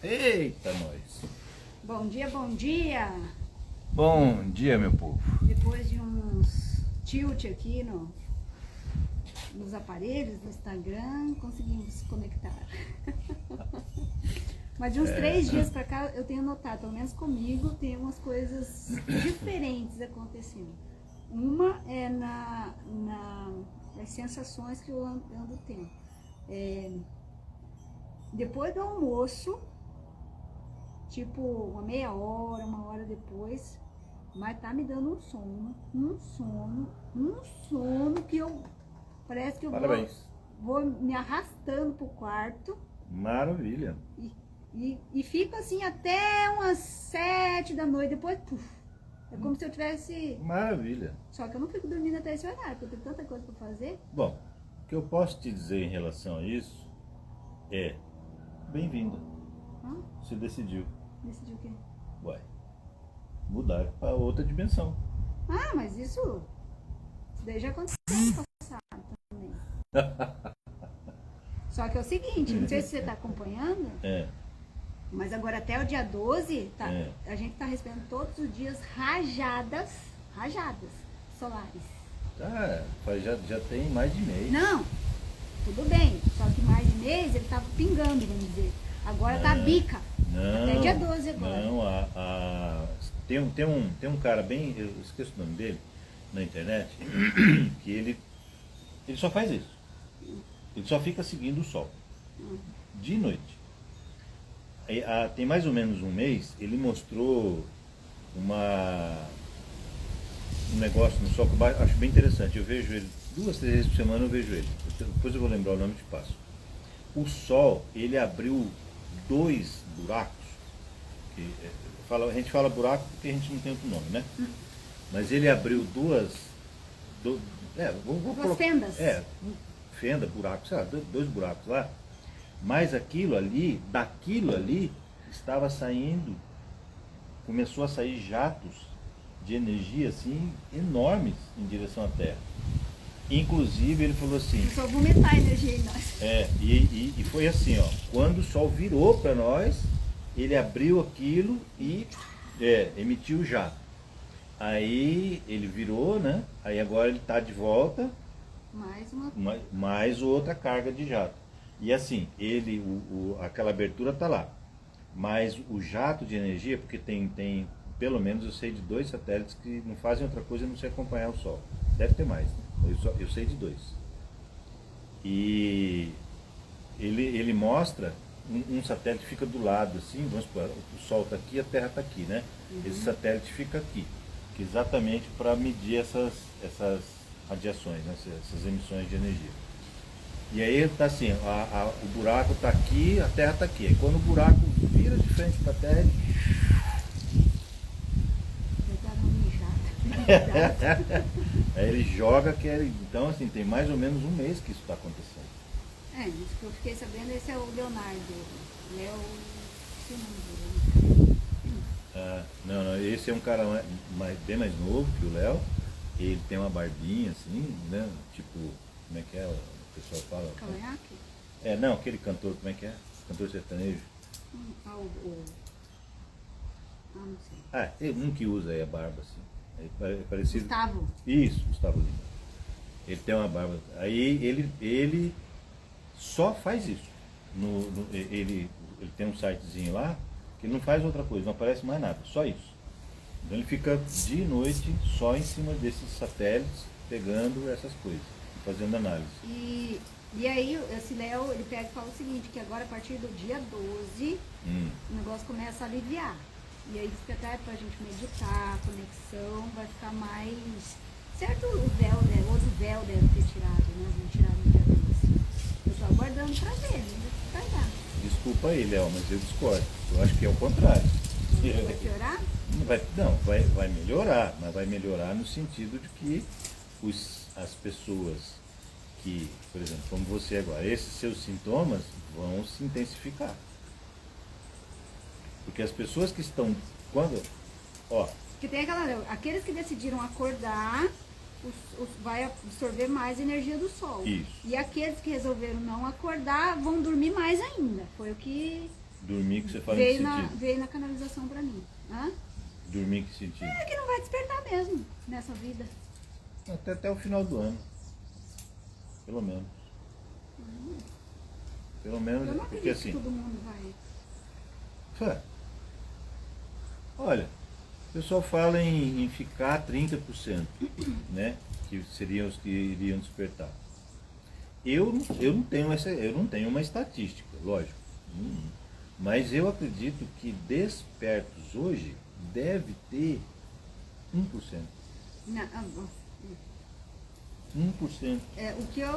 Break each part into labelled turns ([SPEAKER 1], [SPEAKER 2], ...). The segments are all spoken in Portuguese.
[SPEAKER 1] Eita, nós!
[SPEAKER 2] Bom dia, bom dia!
[SPEAKER 1] Bom dia, meu povo!
[SPEAKER 2] Depois de uns tilt aqui nos aparelhos, no Instagram, conseguimos se conectar. Mas de uns 3 dias pra cá, eu tenho notado, pelo menos comigo, tem umas coisas diferentes acontecendo. Uma é nas sensações que eu ando tendo. Depois do almoço, tipo uma meia hora, 1 hora depois, mas tá me dando um sono que parece que eu vou me arrastando pro quarto.
[SPEAKER 1] Maravilha!
[SPEAKER 2] E fico assim até umas 7 da noite, depois, puf, é como se eu tivesse...
[SPEAKER 1] Maravilha!
[SPEAKER 2] Só que eu não fico dormindo até esse horário, porque eu tenho tanta coisa pra fazer.
[SPEAKER 1] Bom, o que eu posso te dizer em relação a isso é, bem-vinda. Você decidiu.
[SPEAKER 2] Decidiu o quê?
[SPEAKER 1] Ué, mudar para outra dimensão.
[SPEAKER 2] Ah, mas isso daí já aconteceu no passado também. Só que é o seguinte, não sei se você está acompanhando, mas agora até o dia 12, a gente está recebendo todos os dias rajadas solares.
[SPEAKER 1] Já tem mais de mês.
[SPEAKER 2] Não, tudo bem, só que mais de mês ele estava pingando, vamos dizer. Agora tá bica.
[SPEAKER 1] Não,
[SPEAKER 2] até dia 12 agora.
[SPEAKER 1] Não, tem um cara bem, eu esqueço o nome dele, na internet, que ele só faz isso. Ele só fica seguindo o sol, de noite. Tem mais ou menos um mês, ele mostrou um negócio no sol que eu acho bem interessante. Eu vejo ele 2, 3 vezes por semana, eu vejo ele. Depois eu vou lembrar o nome e te passo. O sol, ele abriu 2 buracos. A gente fala buraco porque a gente não tem outro nome, né? Mas ele abriu 2
[SPEAKER 2] fendas.
[SPEAKER 1] Fenda, buraco, sei lá, 2 buracos lá. Mas daquilo ali, estava saindo, começou a sair jatos de energia assim, enormes em direção à Terra. Inclusive ele falou assim...
[SPEAKER 2] Só vomitar energia em nós.
[SPEAKER 1] E foi assim, ó, quando o Sol virou para nós, ele abriu aquilo e emitiu o jato. Aí ele virou, né? Aí agora ele está de volta. Mais outra carga de jato. E assim, aquela abertura está lá. Mas o jato de energia, porque tem pelo menos eu sei de 2 satélites que não fazem outra coisa a não ser acompanhar o Sol. Deve ter mais, né? Eu sei de 2. E ele mostra, um satélite fica do lado, assim, vamos supor, o Sol está aqui, a Terra está aqui, né? Esse satélite fica aqui, exatamente para medir essas radiações, né? Essas emissões de energia. E aí está assim, o buraco está aqui, a Terra está aqui. Aí quando o buraco vira de frente para a Terra, aí ele joga, então assim, tem mais ou menos um mês que isso está acontecendo.
[SPEAKER 2] Isso que eu fiquei sabendo, esse é o Leonardo.
[SPEAKER 1] Não, esse é um cara bem mais novo que o Léo. Ele tem uma barbinha assim, né? Tipo, como é que é? O pessoal fala?
[SPEAKER 2] Cavanhaque?
[SPEAKER 1] Não, aquele cantor, como é que é? Cantor sertanejo.
[SPEAKER 2] Não sei.
[SPEAKER 1] Tem um que usa aí a barba assim. É parecido.
[SPEAKER 2] Gustavo.
[SPEAKER 1] Isso, Gustavo Lima. Ele tem uma barba. Aí ele só faz isso. Ele tem um sitezinho lá que ele não faz outra coisa, não aparece mais nada, só isso. Então ele fica de noite só em cima desses satélites, pegando essas coisas, fazendo análise.
[SPEAKER 2] E aí esse Léo, ele pega e fala o seguinte, que agora a partir do dia 12, o negócio começa a aliviar. E aí diz que até pra gente meditar, a conexão, vai ficar mais... Certo, o véu, outro véu deve ter tirado, né? Vão tirar no dia 12. Eu tô aguardando pra ver, né? Vai dar.
[SPEAKER 1] Desculpa aí, Léo, mas eu discordo. Eu acho que é o contrário.
[SPEAKER 2] Vai piorar?
[SPEAKER 1] Vai melhorar, mas vai melhorar no sentido de que as pessoas que, por exemplo, como você agora, esses seus sintomas vão se intensificar. Porque as pessoas que estão,
[SPEAKER 2] que tem aqueles que decidiram acordar, vai absorver mais energia do sol.
[SPEAKER 1] Isso.
[SPEAKER 2] E aqueles que resolveram não acordar, vão dormir mais ainda. Foi o que
[SPEAKER 1] Dormir que você fala em que sentido?
[SPEAKER 2] Veio na canalização pra mim. Hã?
[SPEAKER 1] Dormir em que sentido?
[SPEAKER 2] É que não vai despertar mesmo nessa vida.
[SPEAKER 1] Até o final do ano. Pelo menos. Pelo menos,
[SPEAKER 2] Eu não
[SPEAKER 1] porque
[SPEAKER 2] acredito
[SPEAKER 1] assim...
[SPEAKER 2] que todo mundo vai.
[SPEAKER 1] Olha, o pessoal fala em ficar 30%, né? Que seriam os que iriam despertar. Eu não tenho uma estatística, lógico. Mas eu acredito que despertos hoje deve ter 1%.
[SPEAKER 2] Não,
[SPEAKER 1] 1%.
[SPEAKER 2] A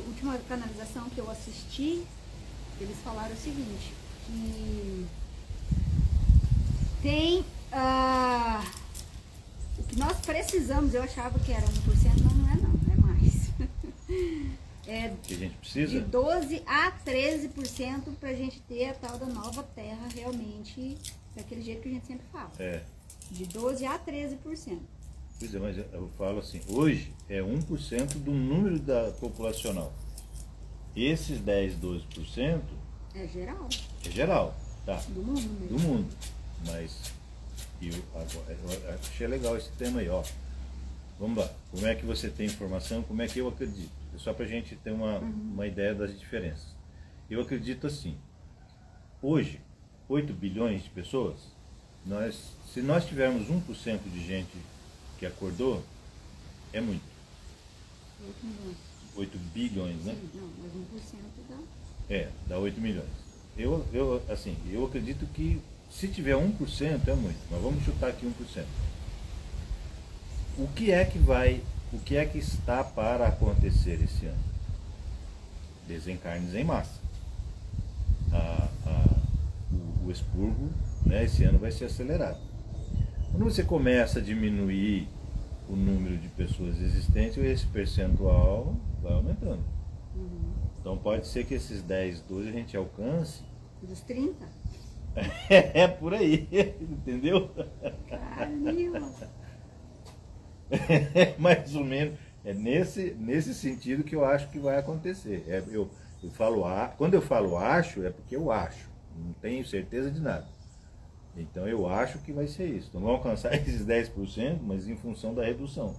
[SPEAKER 2] última canalização que eu assisti, eles falaram o seguinte, que tem o que nós precisamos, eu achava que era 1%, mas não é mais.
[SPEAKER 1] Que a gente precisa?
[SPEAKER 2] De 12 a 13% para a gente ter a tal da nova terra realmente, daquele jeito que a gente sempre fala. De 12 a 13%.
[SPEAKER 1] Pois é, mas eu falo assim, hoje é 1% do número populacional. Esses 10, 12%
[SPEAKER 2] é geral.
[SPEAKER 1] É geral, tá?
[SPEAKER 2] Do mundo mesmo.
[SPEAKER 1] Do mundo. Mas eu achei legal esse tema aí, ó. Vamos lá. Como é que você tem informação? Como é que eu acredito? Só para a gente ter uma ideia das diferenças. Eu acredito assim. Hoje, 8 bilhões de pessoas, se nós tivermos 1% de gente que acordou, é muito.
[SPEAKER 2] 8 milhões.
[SPEAKER 1] 8 bilhões, né?
[SPEAKER 2] Sim, não, mas 1% dá.
[SPEAKER 1] Dá 8 milhões. Eu acredito que se tiver 1% é muito, mas vamos chutar aqui 1%. O que é que está para acontecer esse ano? Desencarnes em massa. O expurgo, né, esse ano vai ser acelerado. Quando você começa a diminuir o número de pessoas existentes, esse percentual vai aumentando. Então pode ser que esses 10, 12 a gente alcance.
[SPEAKER 2] Dos 30?
[SPEAKER 1] É por aí, entendeu?
[SPEAKER 2] Caramba!
[SPEAKER 1] Mais ou menos, é nesse sentido que eu acho que vai acontecer. Eu falo, quando eu falo acho, é porque eu acho, não tenho certeza de nada. Então eu acho que vai ser isso. Não vão alcançar esses 10%, mas em função da redução.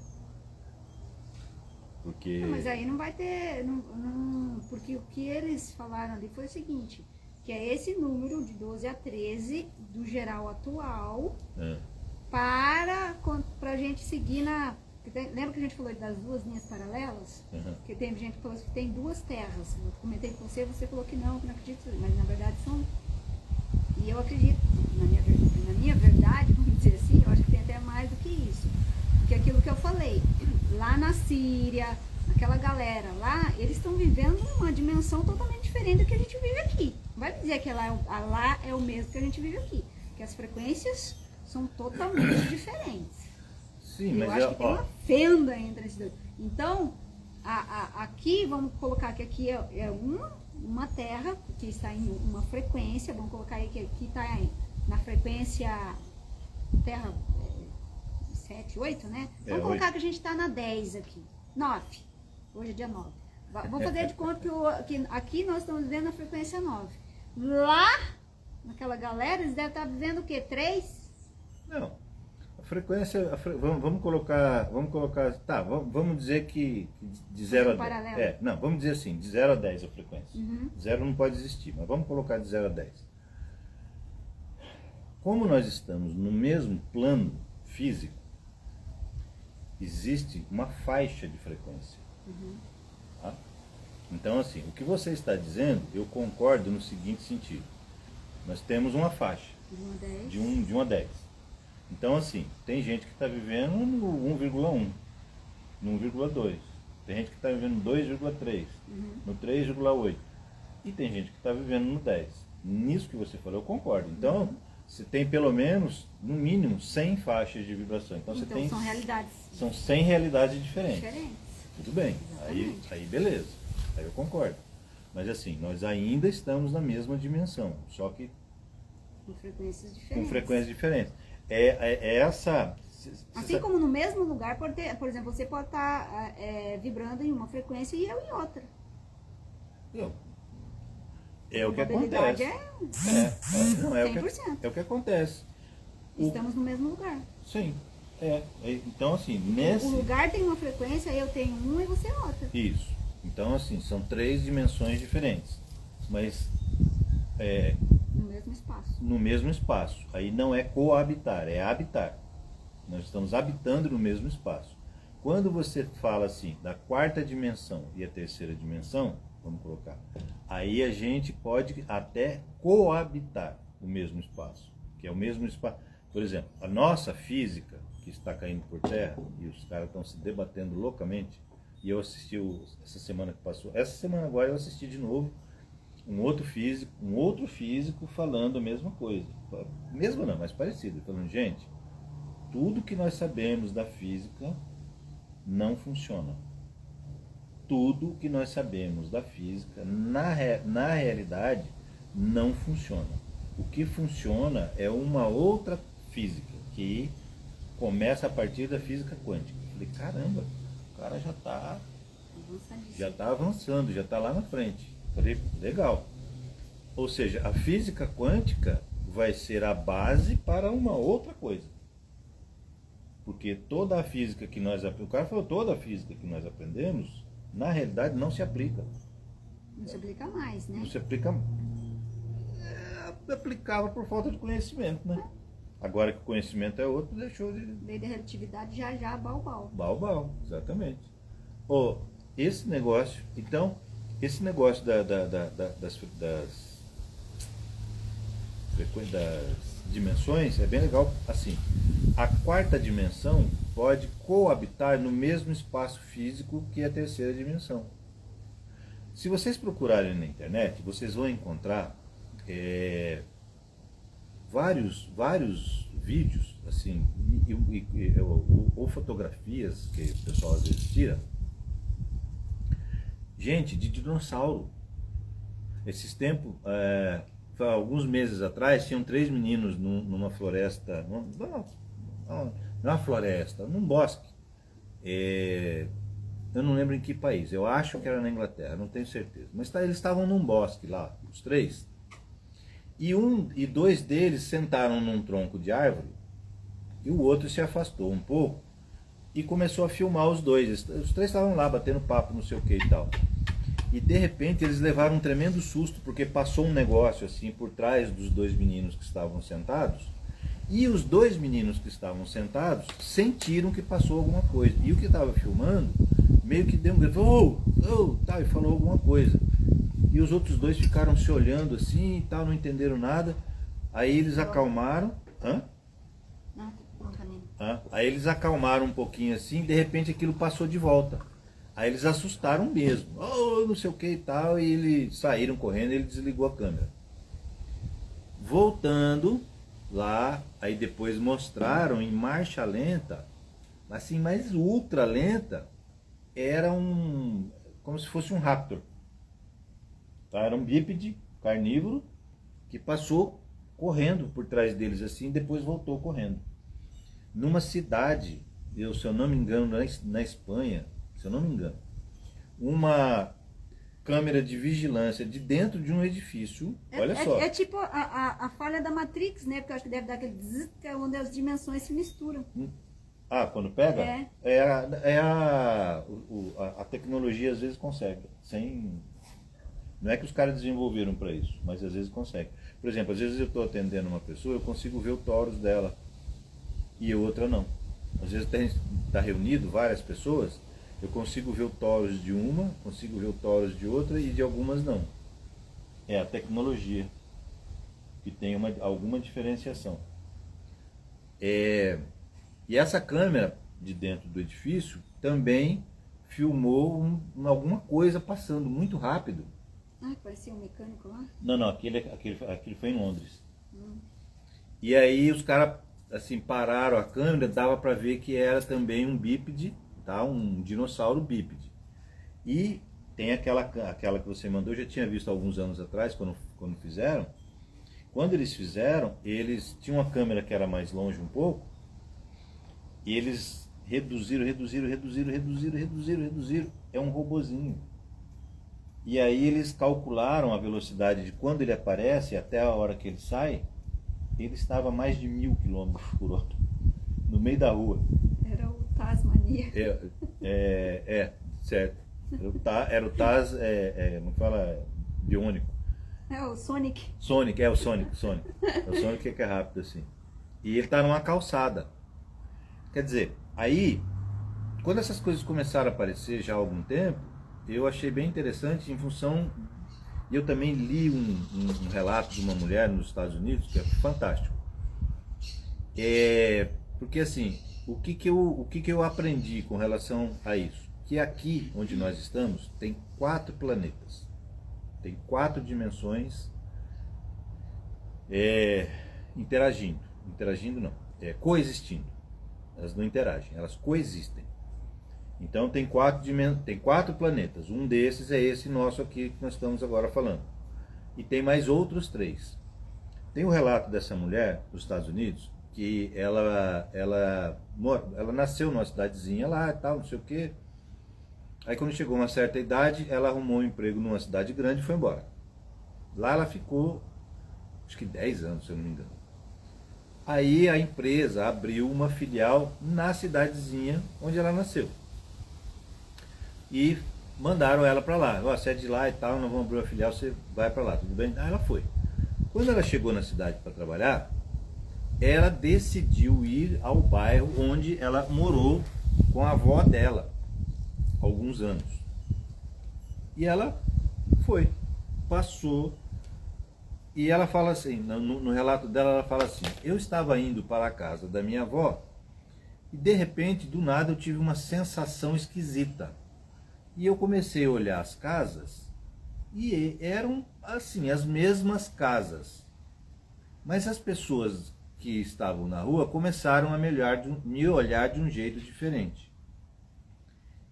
[SPEAKER 1] Porque...
[SPEAKER 2] Não, mas aí não vai ter, porque o que eles falaram ali foi o seguinte, que é esse número de 12 a 13 do geral atual, para a gente seguir lembra que a gente falou das duas linhas paralelas? Que tem gente que falou que tem duas terras. Eu comentei com você, você falou que não acredito, mas na verdade são. E eu acredito, na minha verdade, vamos dizer assim, eu acho que tem até mais do que isso. Porque aquilo que eu falei, lá na Síria, aquela galera lá, eles estão vivendo uma dimensão totalmente diferente do que a gente vive aqui. Não vai dizer que lá é o mesmo que a gente vive aqui. Que as frequências são totalmente diferentes.
[SPEAKER 1] Sim,
[SPEAKER 2] eu acho que tem uma fenda entre esses dois. Então, aqui, vamos colocar que aqui é uma terra que está em uma frequência, vamos colocar aí que aqui está na frequência terra 7, 8, né? Vamos colocar 8. Que a gente está na 10 aqui, 9, hoje é dia 9. Vamos fazer de conta que aqui nós estamos vivendo na frequência 9. Lá, naquela galera, eles devem estar vivendo o quê? 3?
[SPEAKER 1] Não. A frequência, vamos colocar, tá, vamos dizer que de 0 a 10. Não, vamos dizer assim, de 0 a 10 a frequência. 0 não pode existir, mas vamos colocar de 0 a 10. Como nós estamos no mesmo plano físico, existe uma faixa de frequência. Tá? Então, assim, o que você está dizendo, eu concordo no seguinte sentido. Nós temos uma faixa de 1 a 10. Então, assim, tem gente que está vivendo no 1,1, no 1,2. Tem gente que está vivendo no 2,3, no 3,8. E tem gente que está vivendo no 10. Nisso que você falou, eu concordo. Então, você tem pelo menos, no mínimo, 100 faixas de vibração. Então, você tem,
[SPEAKER 2] são realidades.
[SPEAKER 1] São 100 realidades diferentes. Tudo bem. Aí beleza. Aí eu concordo. Mas assim, nós ainda estamos na mesma dimensão, só que
[SPEAKER 2] com frequências diferentes.
[SPEAKER 1] Com frequências diferentes. Essa...
[SPEAKER 2] Assim como no mesmo lugar, por exemplo, você pode estar vibrando em uma frequência e eu em outra.
[SPEAKER 1] É o que
[SPEAKER 2] probabilidade
[SPEAKER 1] acontece. Não, é
[SPEAKER 2] 100%.
[SPEAKER 1] é o que acontece.
[SPEAKER 2] Estamos no mesmo lugar.
[SPEAKER 1] Sim. Então, assim,
[SPEAKER 2] O lugar tem uma frequência, eu tenho uma e você outra.
[SPEAKER 1] Isso. Então, assim, são 3 dimensões diferentes. Mas
[SPEAKER 2] No mesmo espaço.
[SPEAKER 1] no mesmo espaço. Aí não é coabitar, é habitar. Nós estamos habitando no mesmo espaço. Quando você fala assim, da 4ª dimensão e a 3ª dimensão, vamos colocar, aí a gente pode até coabitar o mesmo espaço, que é o mesmo espaço. Por exemplo, a nossa física, que está caindo por terra, e os caras estão se debatendo loucamente, e eu assisti essa semana que passou, essa semana agora eu assisti de novo, um outro físico falando a mesma coisa. Mesmo não, mas parecido. Falando, gente, tudo que nós sabemos da física não funciona. Tudo que nós sabemos da física, na realidade, não funciona. O que funciona é uma outra física, que começa a partir da física quântica. Eu falei, caramba, o cara já está avançando, já está lá na frente. Falei, legal. Ou seja, a física quântica vai ser a base para uma outra coisa. Porque toda a física que nós aprendemos, o cara falou, toda a física que nós aprendemos, na realidade não se aplica.
[SPEAKER 2] Não se aplica mais, né?
[SPEAKER 1] Não se aplica. Aplicava por falta de conhecimento, né? Agora que o conhecimento é outro, deixou de.
[SPEAKER 2] Lei da relatividade já, baubau.
[SPEAKER 1] Baubau, exatamente. Esse negócio, então, esse negócio das dimensões é bem legal. Assim, a 4ª dimensão pode coabitar no mesmo espaço físico que a 3ª dimensão. Se vocês procurarem na internet, vocês vão encontrar vários vídeos, assim, ou fotografias que o pessoal às vezes tira, gente, de dinossauro. Esses tempos, alguns meses atrás, tinham 3 meninos numa floresta, numa floresta, num bosque. Eu não lembro em que país, eu acho que era na Inglaterra, não tenho certeza. Mas eles estavam num bosque lá, os 3. E 2 deles sentaram num tronco de árvore, e o outro se afastou um pouco e começou a filmar os 2. Os 3 estavam lá batendo papo, não sei o que e tal. E de repente eles levaram um tremendo susto, porque passou um negócio assim por trás dos 2 meninos que estavam sentados, e os 2 meninos que estavam sentados sentiram que passou alguma coisa. E o que estava filmando meio que deu um grito, tal, e falou alguma coisa. E os outros 2 ficaram se olhando assim e tal, não entenderam nada. Aí eles acalmaram. Aí eles acalmaram um pouquinho assim, de repente aquilo passou de volta. Aí eles assustaram mesmo, não sei o que e tal, e eles saíram correndo e ele desligou a câmera. Voltando lá, aí depois mostraram em marcha lenta, assim, mas ultra lenta, era como se fosse um raptor. Tá? Era um bípede carnívoro que passou correndo por trás deles assim, e depois voltou correndo. Numa cidade, se eu não me engano, na Espanha, se eu não me engano, uma câmera de vigilância de dentro de um edifício, olha só.
[SPEAKER 2] É tipo a falha da Matrix, né? Porque eu acho que deve dar aquele zzz, que é onde as dimensões se misturam.
[SPEAKER 1] Quando pega? A tecnologia às vezes consegue, não é que os caras desenvolveram para isso, mas às vezes consegue. Por exemplo, às vezes eu estou atendendo uma pessoa, eu consigo ver o tórax dela e a outra não. Às vezes está reunido várias pessoas, eu consigo ver o tórax de uma, consigo ver o tórax de outra e de algumas não. É a tecnologia que tem alguma diferenciação. E essa câmera de dentro do edifício também filmou alguma coisa passando muito rápido.
[SPEAKER 2] Parecia um mecânico lá?
[SPEAKER 1] Não, aquele foi em Londres. E aí os caras assim, pararam a câmera, dava para ver que era também um bípede, tá? Um dinossauro bípede. E tem aquela que você mandou, eu já tinha visto alguns anos atrás, quando fizeram. Quando eles fizeram, eles tinham uma câmera que era mais longe um pouco, e eles reduziram. É um robozinho. E aí eles calcularam a velocidade de quando ele aparece até a hora que ele sai. Ele estava a mais de 1000 km/h, no meio da rua.
[SPEAKER 2] Era o Tasmania.
[SPEAKER 1] Certo. Era o Taz, como fala, biônico.
[SPEAKER 2] É o Sonic.
[SPEAKER 1] Sonic. É o Sonic. É o Sonic que é rápido assim. E ele está numa calçada. Quer dizer, aí, quando essas coisas começaram a aparecer já há algum tempo, eu achei bem interessante em função... Eu também li um relato de uma mulher nos Estados Unidos, que é fantástico. Porque assim, o que eu aprendi com relação a isso? Que aqui, onde nós estamos, tem 4 planetas. Tem 4 dimensões interagindo. Interagindo não, coexistindo. Elas não interagem, elas coexistem. Então tem 4 planetas. Um desses é esse nosso aqui que nós estamos agora falando. E tem mais outros 3. Tem o relato dessa mulher dos Estados Unidos, que ela nasceu numa cidadezinha lá e tal, não sei o quê. Aí quando chegou uma certa idade, ela arrumou um emprego numa cidade grande e foi embora. Lá ela ficou, acho que 10 anos, se eu não me engano. Aí a empresa abriu uma filial na cidadezinha onde ela nasceu. E mandaram ela para lá. Você é de lá e tal, nós vamos abrir uma filial, você vai para lá, tudo bem? Aí ela foi. Quando ela chegou na cidade para trabalhar, ela decidiu ir ao bairro onde ela morou com a avó dela, há alguns anos. E ela foi, passou, e ela fala assim, no relato dela, ela fala assim: eu estava indo para a casa da minha avó, e de repente, do nada, eu tive uma sensação esquisita. E eu comecei a olhar as casas, e eram, assim, as mesmas casas. Mas as pessoas que estavam na rua começaram a me olhar de um jeito diferente.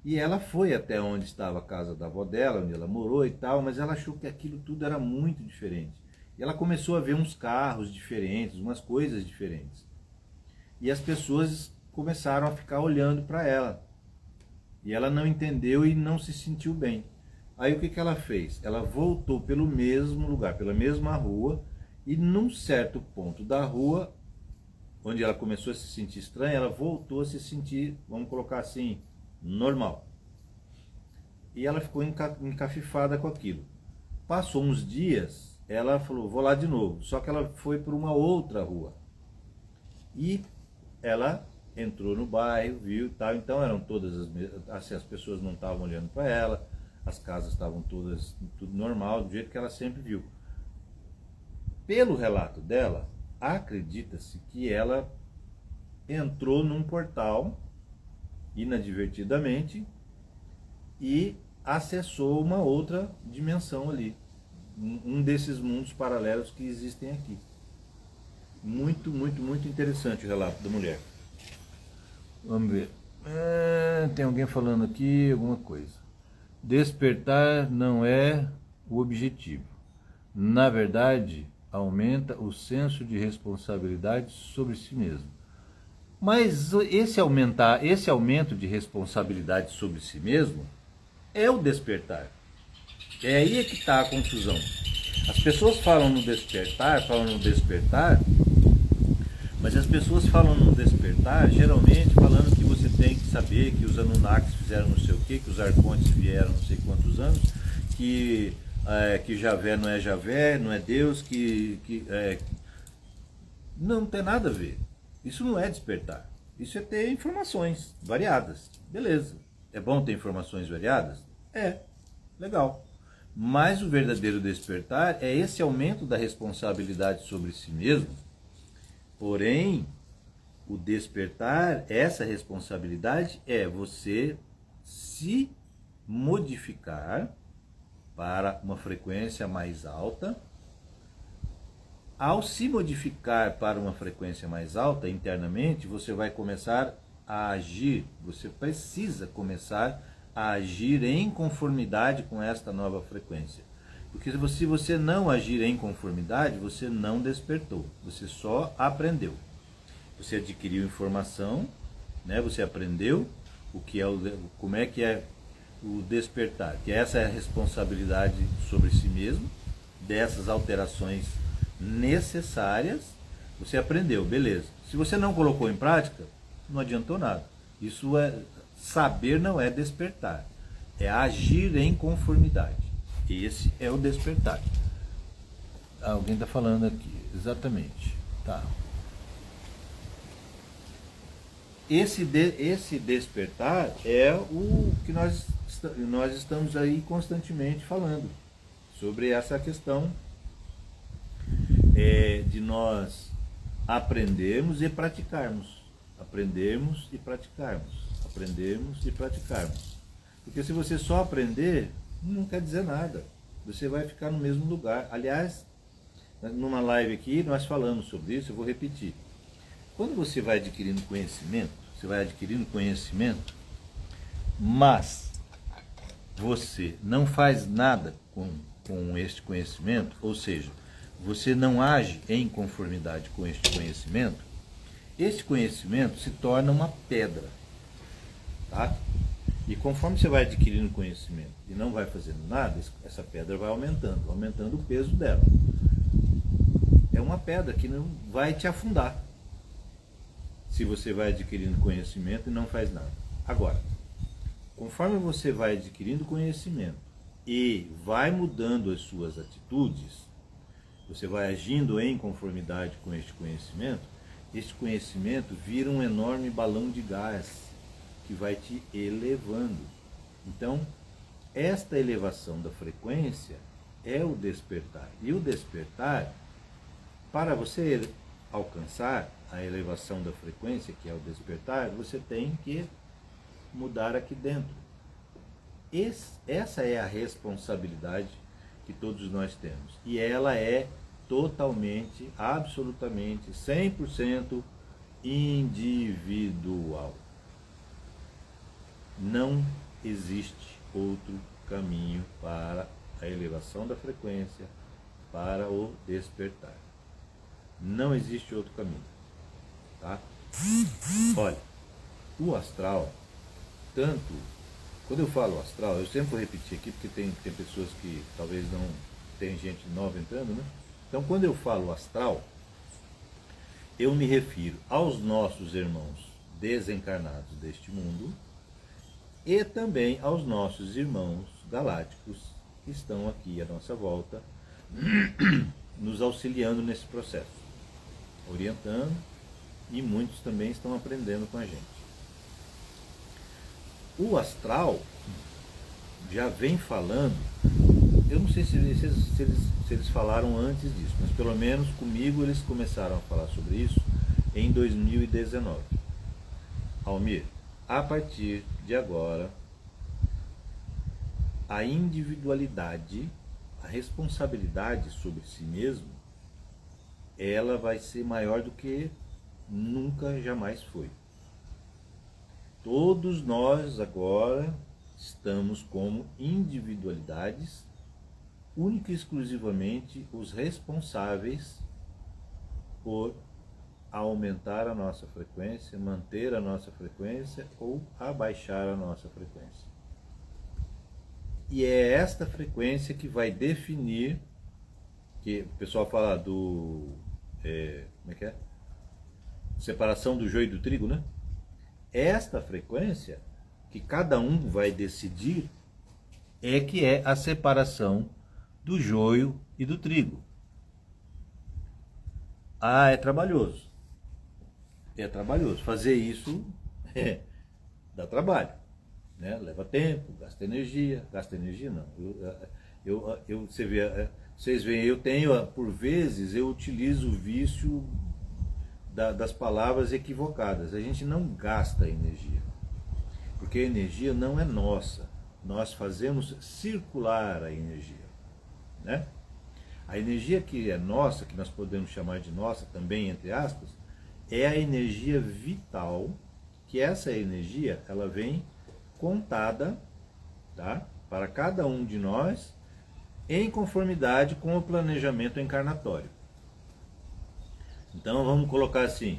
[SPEAKER 1] E ela foi até onde estava a casa da avó dela, onde ela morou e tal, mas ela achou que aquilo tudo era muito diferente. E ela começou a ver uns carros diferentes, umas coisas diferentes. E as pessoas começaram a ficar olhando para ela. E ela não entendeu e não se sentiu bem. Aí o que ela fez? Ela voltou pelo mesmo lugar, pela mesma rua, e num certo ponto da rua, onde ela começou a se sentir estranha, ela voltou a se sentir, vamos colocar assim, normal. E ela ficou encafifada com aquilo. Passou uns dias, ela falou, vou lá de novo. Só que ela foi por uma outra rua. E ela entrou no bairro, viu e tal. Então eram todas as mesmas, assim, as pessoas não estavam olhando para ela, as casas estavam todas, tudo normal, do jeito que ela sempre viu. Pelo relato dela, acredita-se que ela entrou num portal inadvertidamente e acessou uma outra dimensão ali, um desses mundos paralelos que existem aqui. Muito, muito, muito interessante o relato da mulher. Vamos ver. Tem alguém falando aqui alguma coisa. Despertar não é o objetivo. Na verdade, aumenta o senso de responsabilidade sobre si mesmo. Mas esse aumento de responsabilidade sobre si mesmo é o despertar. É aí que está a confusão. As pessoas falam no despertar, mas as pessoas falam no despertar geralmente falando que você tem que saber que os Anunnakis fizeram não sei o quê, que os Arcontes vieram não sei quantos anos, que Javé não é Javé, não é Deus, não tem nada a ver. Isso não é despertar. Isso é ter informações variadas. Beleza. É bom ter informações variadas? É. Legal. Mas o verdadeiro despertar é esse aumento da responsabilidade sobre si mesmo. Porém, o despertar, essa responsabilidade é você se modificar para uma frequência mais alta. Ao se modificar para uma frequência mais alta internamente, você vai começar a agir, você precisa começar a agir em conformidade com esta nova frequência. Porque se você não agir em conformidade, você não despertou, você só aprendeu. Você adquiriu informação, né? Você aprendeu como é que é o despertar, que essa é a responsabilidade sobre si mesmo, dessas alterações necessárias. Você aprendeu, beleza. Se você não colocou em prática, não adiantou nada. Isso é saber, não é despertar, é agir em conformidade. Esse é o despertar. Alguém está falando aqui, exatamente. Tá. Esse despertar é o que nós estamos aí constantemente falando sobre essa questão de nós aprendermos e praticarmos. Aprendermos e praticarmos. Aprendermos e praticarmos. Porque se você só aprender, não quer dizer nada. Você vai ficar no mesmo lugar. Aliás, numa live aqui nós falamos sobre isso, eu vou repetir. Quando você vai adquirindo conhecimento, mas você não faz nada com este conhecimento, ou seja, você não age em conformidade com este conhecimento se torna uma pedra, tá? E conforme você vai adquirindo conhecimento e não vai fazendo nada, essa pedra vai aumentando o peso dela. É uma pedra que não vai te afundar, se você vai adquirindo conhecimento e não faz nada. Agora, conforme você vai adquirindo conhecimento e vai mudando as suas atitudes, você vai agindo em conformidade com este conhecimento vira um enorme balão de gás que vai te elevando. Então, esta elevação da frequência é o despertar. E o despertar, para você alcançar a elevação da frequência, que é o despertar, você tem que mudar aqui dentro. Essa é a responsabilidade que todos nós temos. E ela é totalmente, absolutamente, 100% individual. Não existe outro caminho para a elevação da frequência, para o despertar. Não existe outro caminho, tá? Olha, o astral, quando eu falo astral, eu sempre vou repetir aqui, porque tem pessoas que talvez não, tem gente nova entrando, né? Então, quando eu falo astral, eu me refiro aos nossos irmãos desencarnados deste mundo e também aos nossos irmãos galácticos que estão aqui à nossa volta, nos auxiliando nesse processo, orientando, e muitos também estão aprendendo com a gente. O astral já vem falando, eu não sei se eles falaram antes disso, mas pelo menos comigo eles começaram a falar sobre isso em 2019. Almir, a partir de agora, a individualidade, a responsabilidade sobre si mesmo, ela vai ser maior do que nunca, jamais foi. Todos nós agora estamos como individualidades, única e exclusivamente os responsáveis por aumentar a nossa frequência, manter a nossa frequência ou abaixar a nossa frequência. E é esta frequência que vai definir, que o pessoal fala do, como é que é? Separação do joio e do trigo, né? Esta frequência que cada um vai decidir é que é a separação do joio e do trigo. Ah, é trabalhoso. É trabalhoso. Fazer isso dá trabalho, né? Leva tempo, gasta energia. Gasta energia não. Vocês veem, eu tenho, por vezes, eu utilizo o vício das palavras equivocadas. A gente não gasta energia, porque a energia não é nossa. Nós fazemos circular a energia, né? A energia que é nossa, que nós podemos chamar de nossa também, entre aspas, é a energia vital, que essa energia, ela vem contada, tá, para cada um de nós, em conformidade com o planejamento encarnatório. Então vamos colocar assim,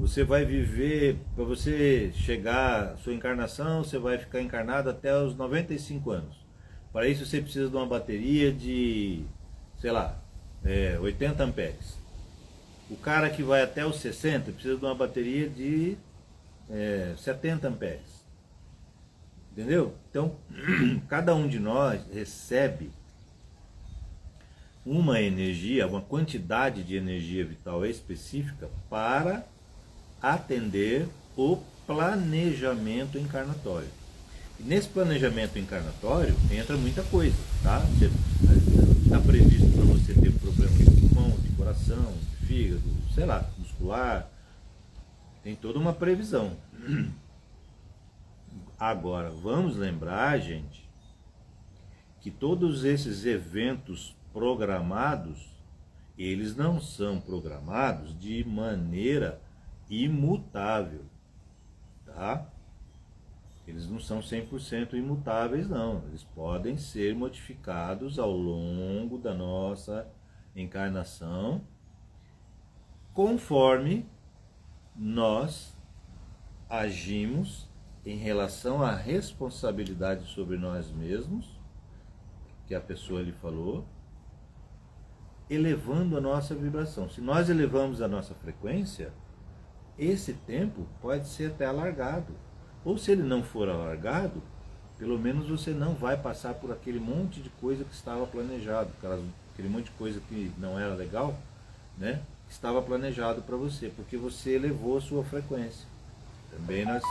[SPEAKER 1] Você vai viver, para você chegar à sua encarnação, você vai ficar encarnado até os 95 anos. Para isso você precisa de uma bateria de, sei lá, 80 amperes. O cara que vai até os 60 precisa de uma bateria de 70 amperes. Entendeu? Então, cada um de nós recebe uma energia, uma quantidade de energia vital específica para atender o planejamento encarnatório. E nesse planejamento encarnatório entra muita coisa, tá? Está previsto para você ter problema de pulmão, de coração, de fígado, sei lá, muscular. Tem toda uma previsão. Agora, vamos lembrar, gente, que todos esses eventos programados, eles não são programados de maneira imutável, tá? Eles não são 100% imutáveis, não. Eles podem ser modificados ao longo da nossa encarnação, conforme nós agimos em relação à responsabilidade sobre nós mesmos, que a pessoa lhe falou, elevando a nossa vibração. Se nós elevamos a nossa frequência, esse tempo pode ser até alargado. Ou se ele não for alargado, pelo menos você não vai passar por aquele monte de coisa que estava planejado, aquele monte de coisa que não era legal, né? Estava planejado para você, porque você elevou a sua frequência. Também nós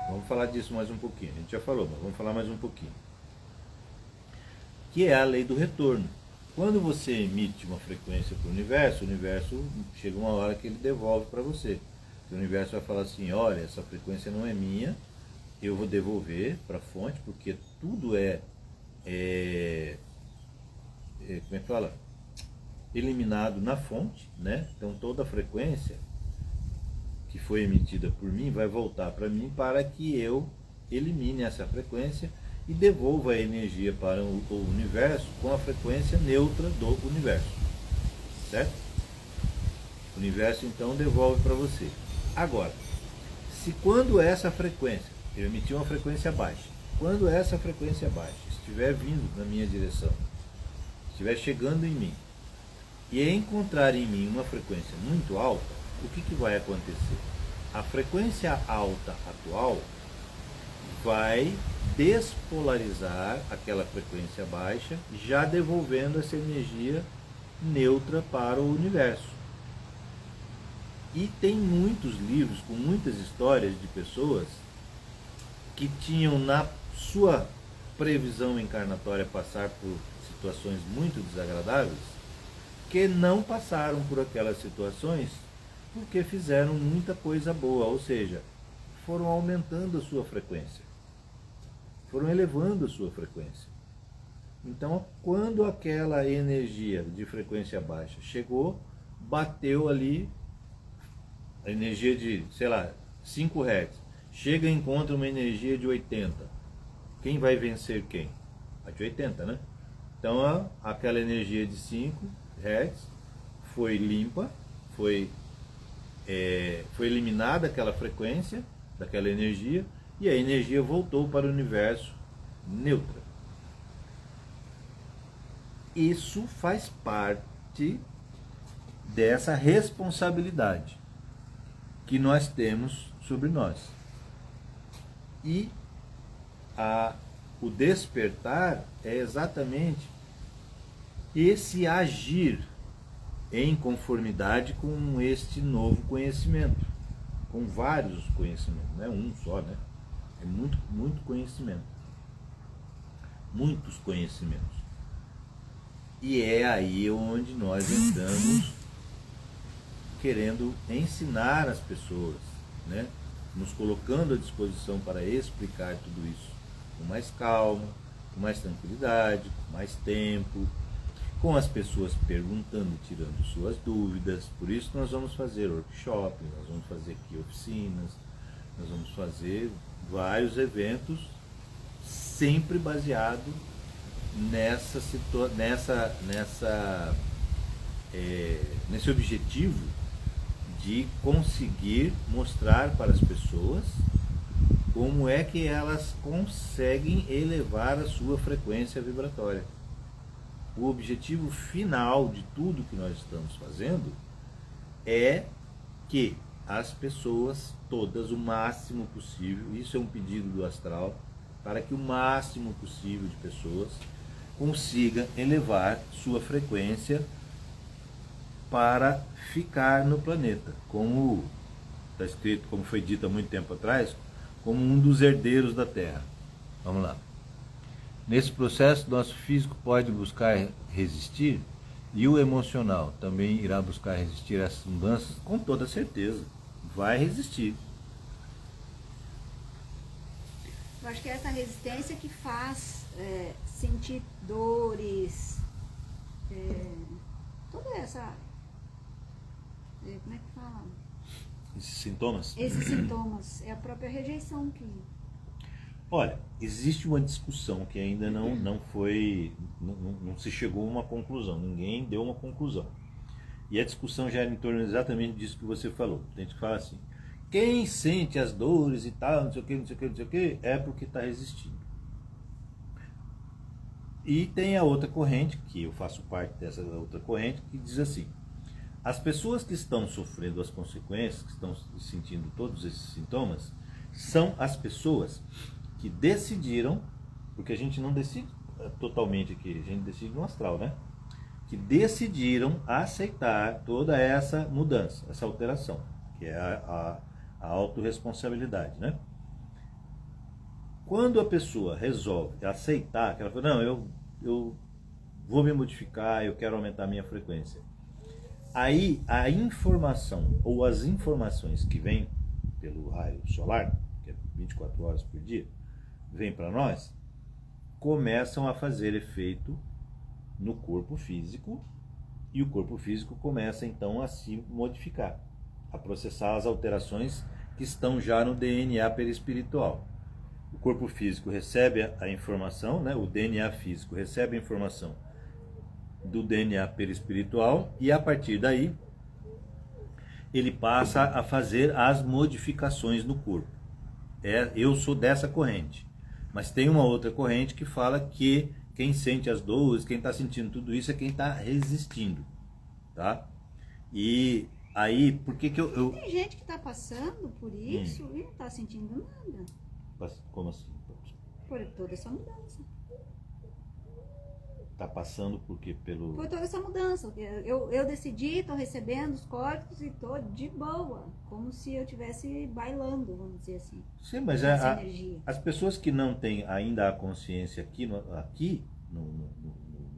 [SPEAKER 1] vamos falar disso mais um pouquinho. A gente já falou, mas vamos falar mais um pouquinho. Que é a lei do retorno. Quando você emite uma frequência para o universo chega uma hora que ele devolve para você. O universo vai falar assim, olha, essa frequência não é minha, eu vou devolver para a fonte, porque tudo como é que fala? Eliminado na fonte, né? Então toda a frequência que foi emitida por mim vai voltar para mim para que eu elimine essa frequência e devolva a energia para o universo com a frequência neutra do universo, certo? O universo então devolve para você. Agora, se quando essa frequência, eu emiti uma frequência baixa, quando essa frequência baixa estiver vindo na minha direção, estiver chegando em mim, e encontrar em mim uma frequência muito alta, o que vai acontecer? A frequência alta atual vai despolarizar aquela frequência baixa, já devolvendo essa energia neutra para o universo. E tem muitos livros com muitas histórias de pessoas que tinham na sua previsão encarnatória passar por situações muito desagradáveis, que não passaram por aquelas situações porque fizeram muita coisa boa, ou seja, foram aumentando a sua frequência, foram elevando a sua frequência. Então, quando aquela energia de frequência baixa chegou, bateu ali a energia de, sei lá, 5 Hz, chega e encontra uma energia de 80. Quem vai vencer quem? A de 80, né? Então, aquela energia de 5 Hz foi limpa, foi eliminada aquela frequência daquela energia e a energia voltou para o universo neutra. Isso faz parte dessa responsabilidade que nós temos sobre nós. E o despertar é exatamente esse agir em conformidade com este novo conhecimento, com vários conhecimentos, não é um só, né? É muito conhecimento, muitos conhecimentos. E é aí onde nós entramos querendo ensinar as pessoas, né? Nos colocando à disposição para explicar tudo isso com mais calma, com mais tranquilidade, com mais tempo, com as pessoas perguntando, tirando suas dúvidas. Por isso nós vamos fazer workshop, nós vamos fazer aqui oficinas, nós vamos fazer vários eventos, sempre baseado nesse objetivo de conseguir mostrar para as pessoas como é que elas conseguem elevar a sua frequência vibratória. O objetivo final de tudo que nós estamos fazendo é que as pessoas todas, o máximo possível, isso é um pedido do astral, para que o máximo possível de pessoas consiga elevar sua frequência para ficar no planeta, como está escrito, como foi dito há muito tempo atrás, como um dos herdeiros da Terra. Vamos lá. Nesse processo, nosso físico pode buscar resistir e o emocional também irá buscar resistir a essas mudanças, com toda certeza. Vai resistir.
[SPEAKER 2] Eu acho que é essa resistência que faz sentir dores, toda essa... como é que fala?
[SPEAKER 1] Esses sintomas?
[SPEAKER 2] Esses sintomas. É a própria rejeição que...
[SPEAKER 1] Olha, existe uma discussão que ainda não se chegou a uma conclusão, ninguém deu uma conclusão. E a discussão já era em torno exatamente disso que você falou. Tem gente que fala assim, quem sente as dores e tal, não sei o que, não sei o que, não sei o que, é porque está resistindo. E tem a outra corrente, que eu faço parte dessa outra corrente, que diz assim, as pessoas que estão sofrendo as consequências, que estão sentindo todos esses sintomas, são as pessoas que decidiram, porque a gente não decide totalmente aqui, a gente decide no astral, né? Que decidiram aceitar toda essa mudança, essa alteração, que é a autorresponsabilidade, né? Quando a pessoa resolve aceitar, que ela fala, não, eu vou me modificar, eu quero aumentar a minha frequência. Aí a informação, ou as informações que vêm pelo raio solar, que é 24 horas por dia, vem para nós, começam a fazer efeito no corpo físico, e o corpo físico começa então a se modificar, a processar as alterações que estão já no DNA perispiritual. O corpo físico recebe a informação, né? O DNA físico recebe a informação do DNA perispiritual, e a partir daí ele passa a fazer as modificações no corpo. Eu sou dessa corrente. Mas tem uma outra corrente que fala que quem sente as dores, quem está sentindo tudo isso é quem está resistindo, tá? E aí, por que eu...
[SPEAKER 2] Tem gente que está passando por isso e não está sentindo nada.
[SPEAKER 1] Como assim?
[SPEAKER 2] Por toda essa mudança.
[SPEAKER 1] Está passando por quê?
[SPEAKER 2] Por toda essa mudança. Eu decidi, estou recebendo os corpos e estou de boa. Como se eu estivesse bailando, vamos dizer assim.
[SPEAKER 1] Sim, mas as pessoas que não têm ainda a consciência aqui na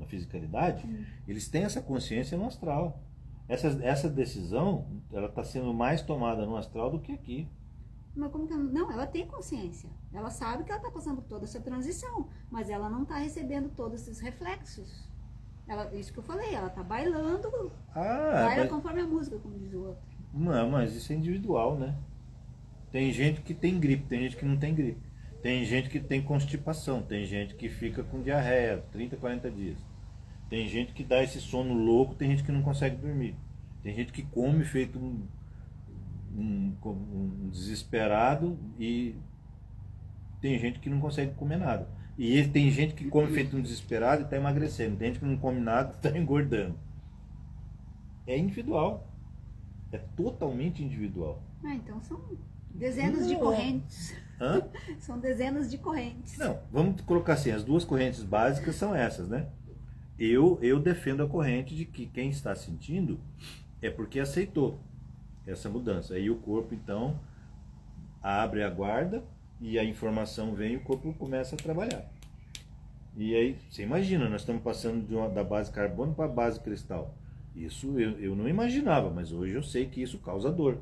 [SPEAKER 1] fisicalidade, eles têm essa consciência no astral. Essa decisão, ela está sendo mais tomada no astral do que aqui.
[SPEAKER 2] Mas como que não, ela tem consciência. Ela sabe que ela está passando por toda essa transição, mas ela não está recebendo todos esses reflexos. Isso que eu falei, ela está bailando, baila conforme a música, como diz o outro.
[SPEAKER 1] Não, mas isso é individual, né? Tem gente que tem gripe, tem gente que não tem gripe. Tem gente que tem constipação, tem gente que fica com diarreia 30, 40 dias. Tem gente que dá esse sono louco, tem gente que não consegue dormir. Tem gente que come feito um desesperado, e tem gente que não consegue comer nada. E tem gente que come feito um desesperado e está emagrecendo. Tem gente que não come nada e está engordando. É individual. É totalmente individual.
[SPEAKER 2] Então são dezenas de correntes.
[SPEAKER 1] Hã?
[SPEAKER 2] São dezenas de correntes.
[SPEAKER 1] Não, vamos colocar assim, as duas correntes básicas são essas, né? Eu defendo a corrente de que quem está sentindo é porque aceitou essa mudança. Aí o corpo, então, abre a guarda e a informação vem e o corpo começa a trabalhar. E aí, você imagina, nós estamos passando da base carbono para a base cristal. Isso eu não imaginava, mas hoje eu sei que isso causa dor.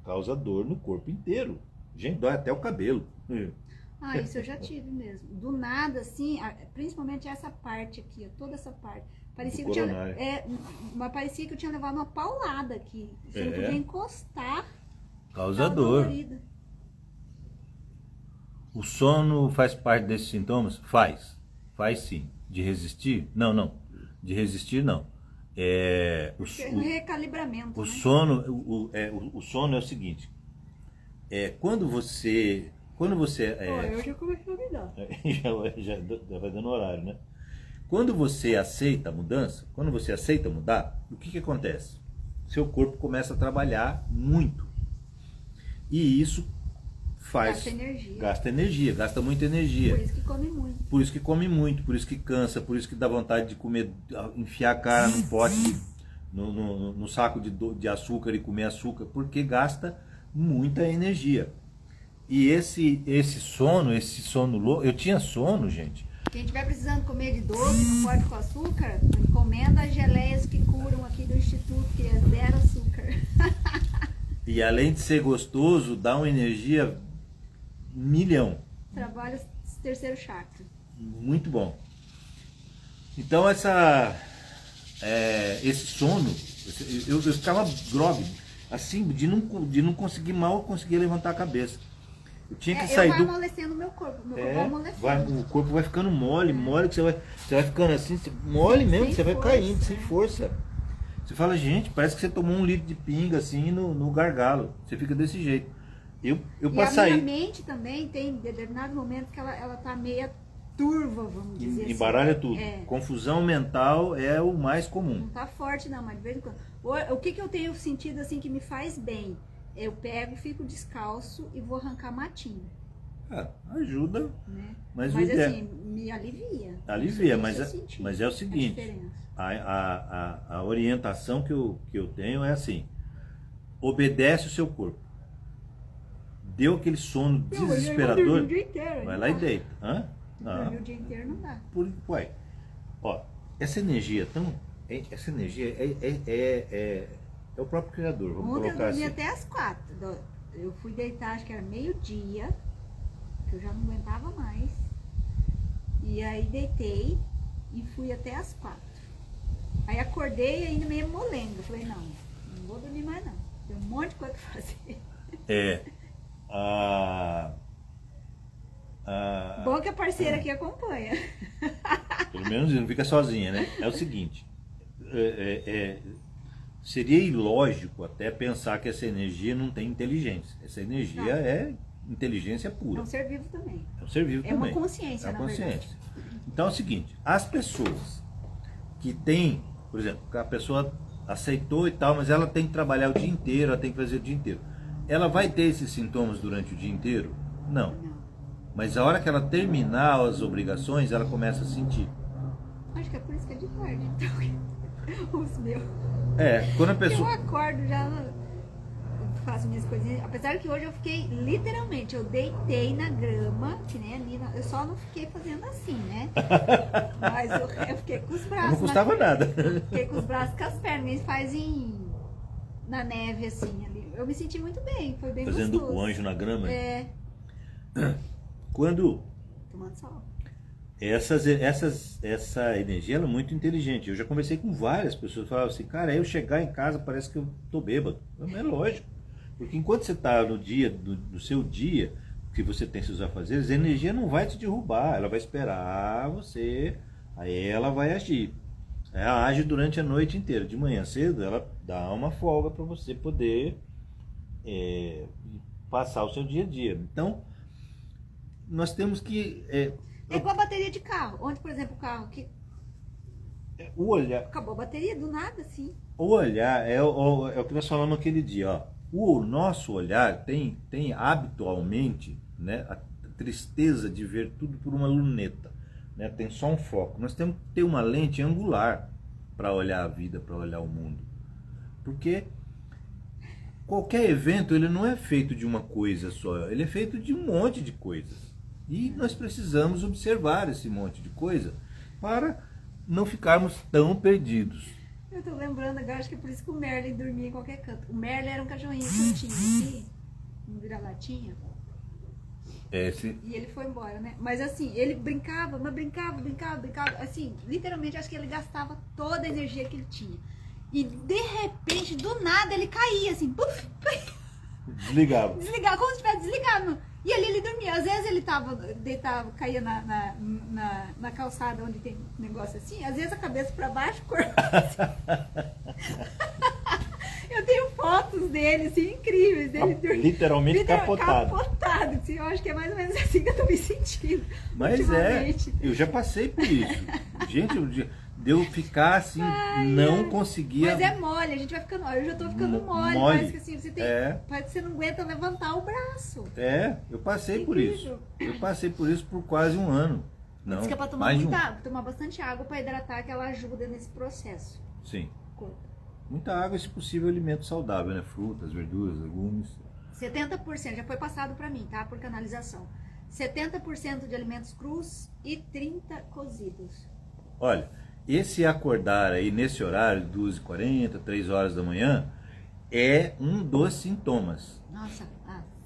[SPEAKER 1] Causa dor no corpo inteiro. Gente, dói até o cabelo.
[SPEAKER 2] Isso eu já tive mesmo. Do nada, assim, principalmente essa parte aqui, toda essa parte. Parecia que eu tinha levado uma paulada aqui. Você não podia encostar.
[SPEAKER 1] Causa dor. Dolorida. O sono faz parte desses sintomas? Faz sim. De resistir? Não. De resistir, não.
[SPEAKER 2] Um recalibramento.
[SPEAKER 1] O
[SPEAKER 2] né?
[SPEAKER 1] sono, o sono é o seguinte. Quando você
[SPEAKER 2] Eu já comecei a me dar.
[SPEAKER 1] já vai dando horário, né? Quando você aceita a mudança, quando você aceita mudar, o que acontece? Seu corpo começa a trabalhar muito. E isso gasta energia, gasta muita energia.
[SPEAKER 2] Por isso que come muito.
[SPEAKER 1] Por isso que come muito, por isso que cansa, por isso que dá vontade de comer, enfiar a cara num pote, no saco de açúcar e comer açúcar, porque gasta muita energia. E esse sono louco, eu tinha sono, gente.
[SPEAKER 2] Quem estiver precisando comer de doce, não pode com açúcar, encomenda as geleias que curam aqui do Instituto, que é 0 açúcar.
[SPEAKER 1] E além de ser gostoso, dá uma energia milhão.
[SPEAKER 2] Trabalho terceiro chakra.
[SPEAKER 1] Muito bom. Então esse sono, eu ficava grog, assim, de não conseguir conseguir levantar a cabeça. Eu tinha que sair
[SPEAKER 2] vai amolecendo o meu corpo. Meu corpo vai amolecendo.
[SPEAKER 1] O corpo vai ficando mole, que você vai ficando assim, mole mesmo, que você vai caindo, sem força. Você fala, gente, parece que você tomou 1 litro de pinga assim no gargalo. Você fica desse jeito. Eu para sair.
[SPEAKER 2] A minha mente também tem determinados momentos que ela tá meia turva, vamos dizer assim.
[SPEAKER 1] Embaralha tudo. Confusão mental é o mais comum.
[SPEAKER 2] Não tá forte não, mas de vez em quando. O que eu tenho sentido assim que me faz bem? Eu pego, fico descalço e vou arrancar matinho.
[SPEAKER 1] Ajuda.
[SPEAKER 2] Né?
[SPEAKER 1] Mas
[SPEAKER 2] assim, me alivia.
[SPEAKER 1] Alivia, mas é o seguinte. A orientação que eu tenho é assim: obedece o seu corpo. Deu aquele sono desesperador,
[SPEAKER 2] o dia inteiro,
[SPEAKER 1] vai lá e deita.
[SPEAKER 2] Dormir o dia inteiro não dá.
[SPEAKER 1] Essa energia é o próprio Criador. Vamos
[SPEAKER 2] Ontem
[SPEAKER 1] colocar
[SPEAKER 2] eu dormi
[SPEAKER 1] assim.
[SPEAKER 2] até as 4. Eu fui deitar, acho que era meio-dia, que eu já não aguentava mais. E aí deitei e fui até as 4. Aí acordei ainda meio molenga. Falei, não vou dormir mais não. Tem um monte de coisa pra fazer. Bom que a parceira aqui acompanha.
[SPEAKER 1] Pelo menos não fica sozinha, né? É o seguinte. Seria ilógico até pensar que essa energia não tem inteligência. Essa energia é inteligência pura.
[SPEAKER 2] É um ser vivo também.
[SPEAKER 1] É um ser vivo também.
[SPEAKER 2] É uma consciência,
[SPEAKER 1] na verdade. Então é o seguinte, as pessoas que têm, por exemplo, a pessoa aceitou e tal, mas ela tem que trabalhar o dia inteiro, ela tem que fazer o dia inteiro. Ela vai ter esses sintomas durante o dia inteiro? Não. Mas a hora que ela terminar as obrigações, ela começa a sentir.
[SPEAKER 2] Acho que é por isso que é de tarde, então. Os meus.
[SPEAKER 1] Quando a pessoa...
[SPEAKER 2] Eu acordo já, faço minhas coisinhas. Apesar que hoje eu fiquei, literalmente, eu deitei na grama, que nem ali, eu só não fiquei fazendo assim, né? Mas eu fiquei com os braços.
[SPEAKER 1] Não custava nada.
[SPEAKER 2] Fiquei com os braços com as pernas, eles fazem na neve, assim, ali. Eu me senti muito bem, foi bem
[SPEAKER 1] Fazendo
[SPEAKER 2] gostoso.
[SPEAKER 1] o anjo na grama?
[SPEAKER 2] Tomando sol.
[SPEAKER 1] Essa energia ela é muito inteligente. Eu já conversei com várias pessoas que falavam assim, cara, eu chegar em casa parece que eu tô bêbado. É lógico. Porque enquanto você está no dia do seu dia, que você tem seus afazeres, a energia não vai te derrubar, ela vai esperar você, aí ela vai agir. Ela age durante a noite inteira. De manhã cedo, ela dá uma folga para você poder passar o seu dia a dia. Então, nós temos que...
[SPEAKER 2] É igual a bateria de carro. Ontem, por exemplo, o carro que...
[SPEAKER 1] O olhar...
[SPEAKER 2] Acabou a bateria do nada, assim.
[SPEAKER 1] O olhar é o que nós falamos aquele dia, ó. O nosso olhar tem habitualmente, né, a tristeza de ver tudo por uma luneta, né? Tem só um foco. Nós temos que ter uma lente angular para olhar a vida, para olhar o mundo. Porque qualquer evento ele não é feito de uma coisa só, ele é feito de um monte de coisas. E nós precisamos observar esse monte de coisa para não ficarmos tão perdidos.
[SPEAKER 2] Eu tô lembrando agora, acho que é por isso que o Merlin dormia em qualquer canto. O Merlin era um cachorrinho que eu tinha aqui, um vira-latinha. E ele foi embora, né? Mas assim, ele brincava, assim, literalmente acho que ele gastava toda a energia que ele tinha. E de repente, do nada, ele caía, assim, puf,
[SPEAKER 1] Desligava.
[SPEAKER 2] Desligava, como se tivesse desligado. E ali ele dormia. Às vezes ele deitava, caía na calçada onde tem um negócio assim, às vezes a cabeça para baixo, o corpo assim. Eu tenho fotos dele, assim, incríveis. Dele
[SPEAKER 1] Literalmente capotado.
[SPEAKER 2] Capotado, assim, eu acho que é mais ou menos assim que eu tô me sentindo.
[SPEAKER 1] Mas eu já passei por isso. Gente, de eu ficar assim, não conseguia.
[SPEAKER 2] Mas é mole, a gente vai ficando. Eu já tô ficando mole. Parece que assim, você tem. Parece que você não aguenta levantar o braço.
[SPEAKER 1] Eu passei por isso. Eu passei por isso por quase um ano. Não,
[SPEAKER 2] diz que é pra tomar muita água, tomar bastante água para hidratar, que ela ajuda nesse processo.
[SPEAKER 1] Sim. Muita água e, se possível, alimento saudável, né? Frutas, verduras, legumes.
[SPEAKER 2] 70%, já foi passado para mim, tá? Por canalização. 70% de alimentos crus e 30% cozidos.
[SPEAKER 1] Olha, esse acordar aí nesse horário, 2h40, 3 horas da manhã, é um dos sintomas.
[SPEAKER 2] Nossa,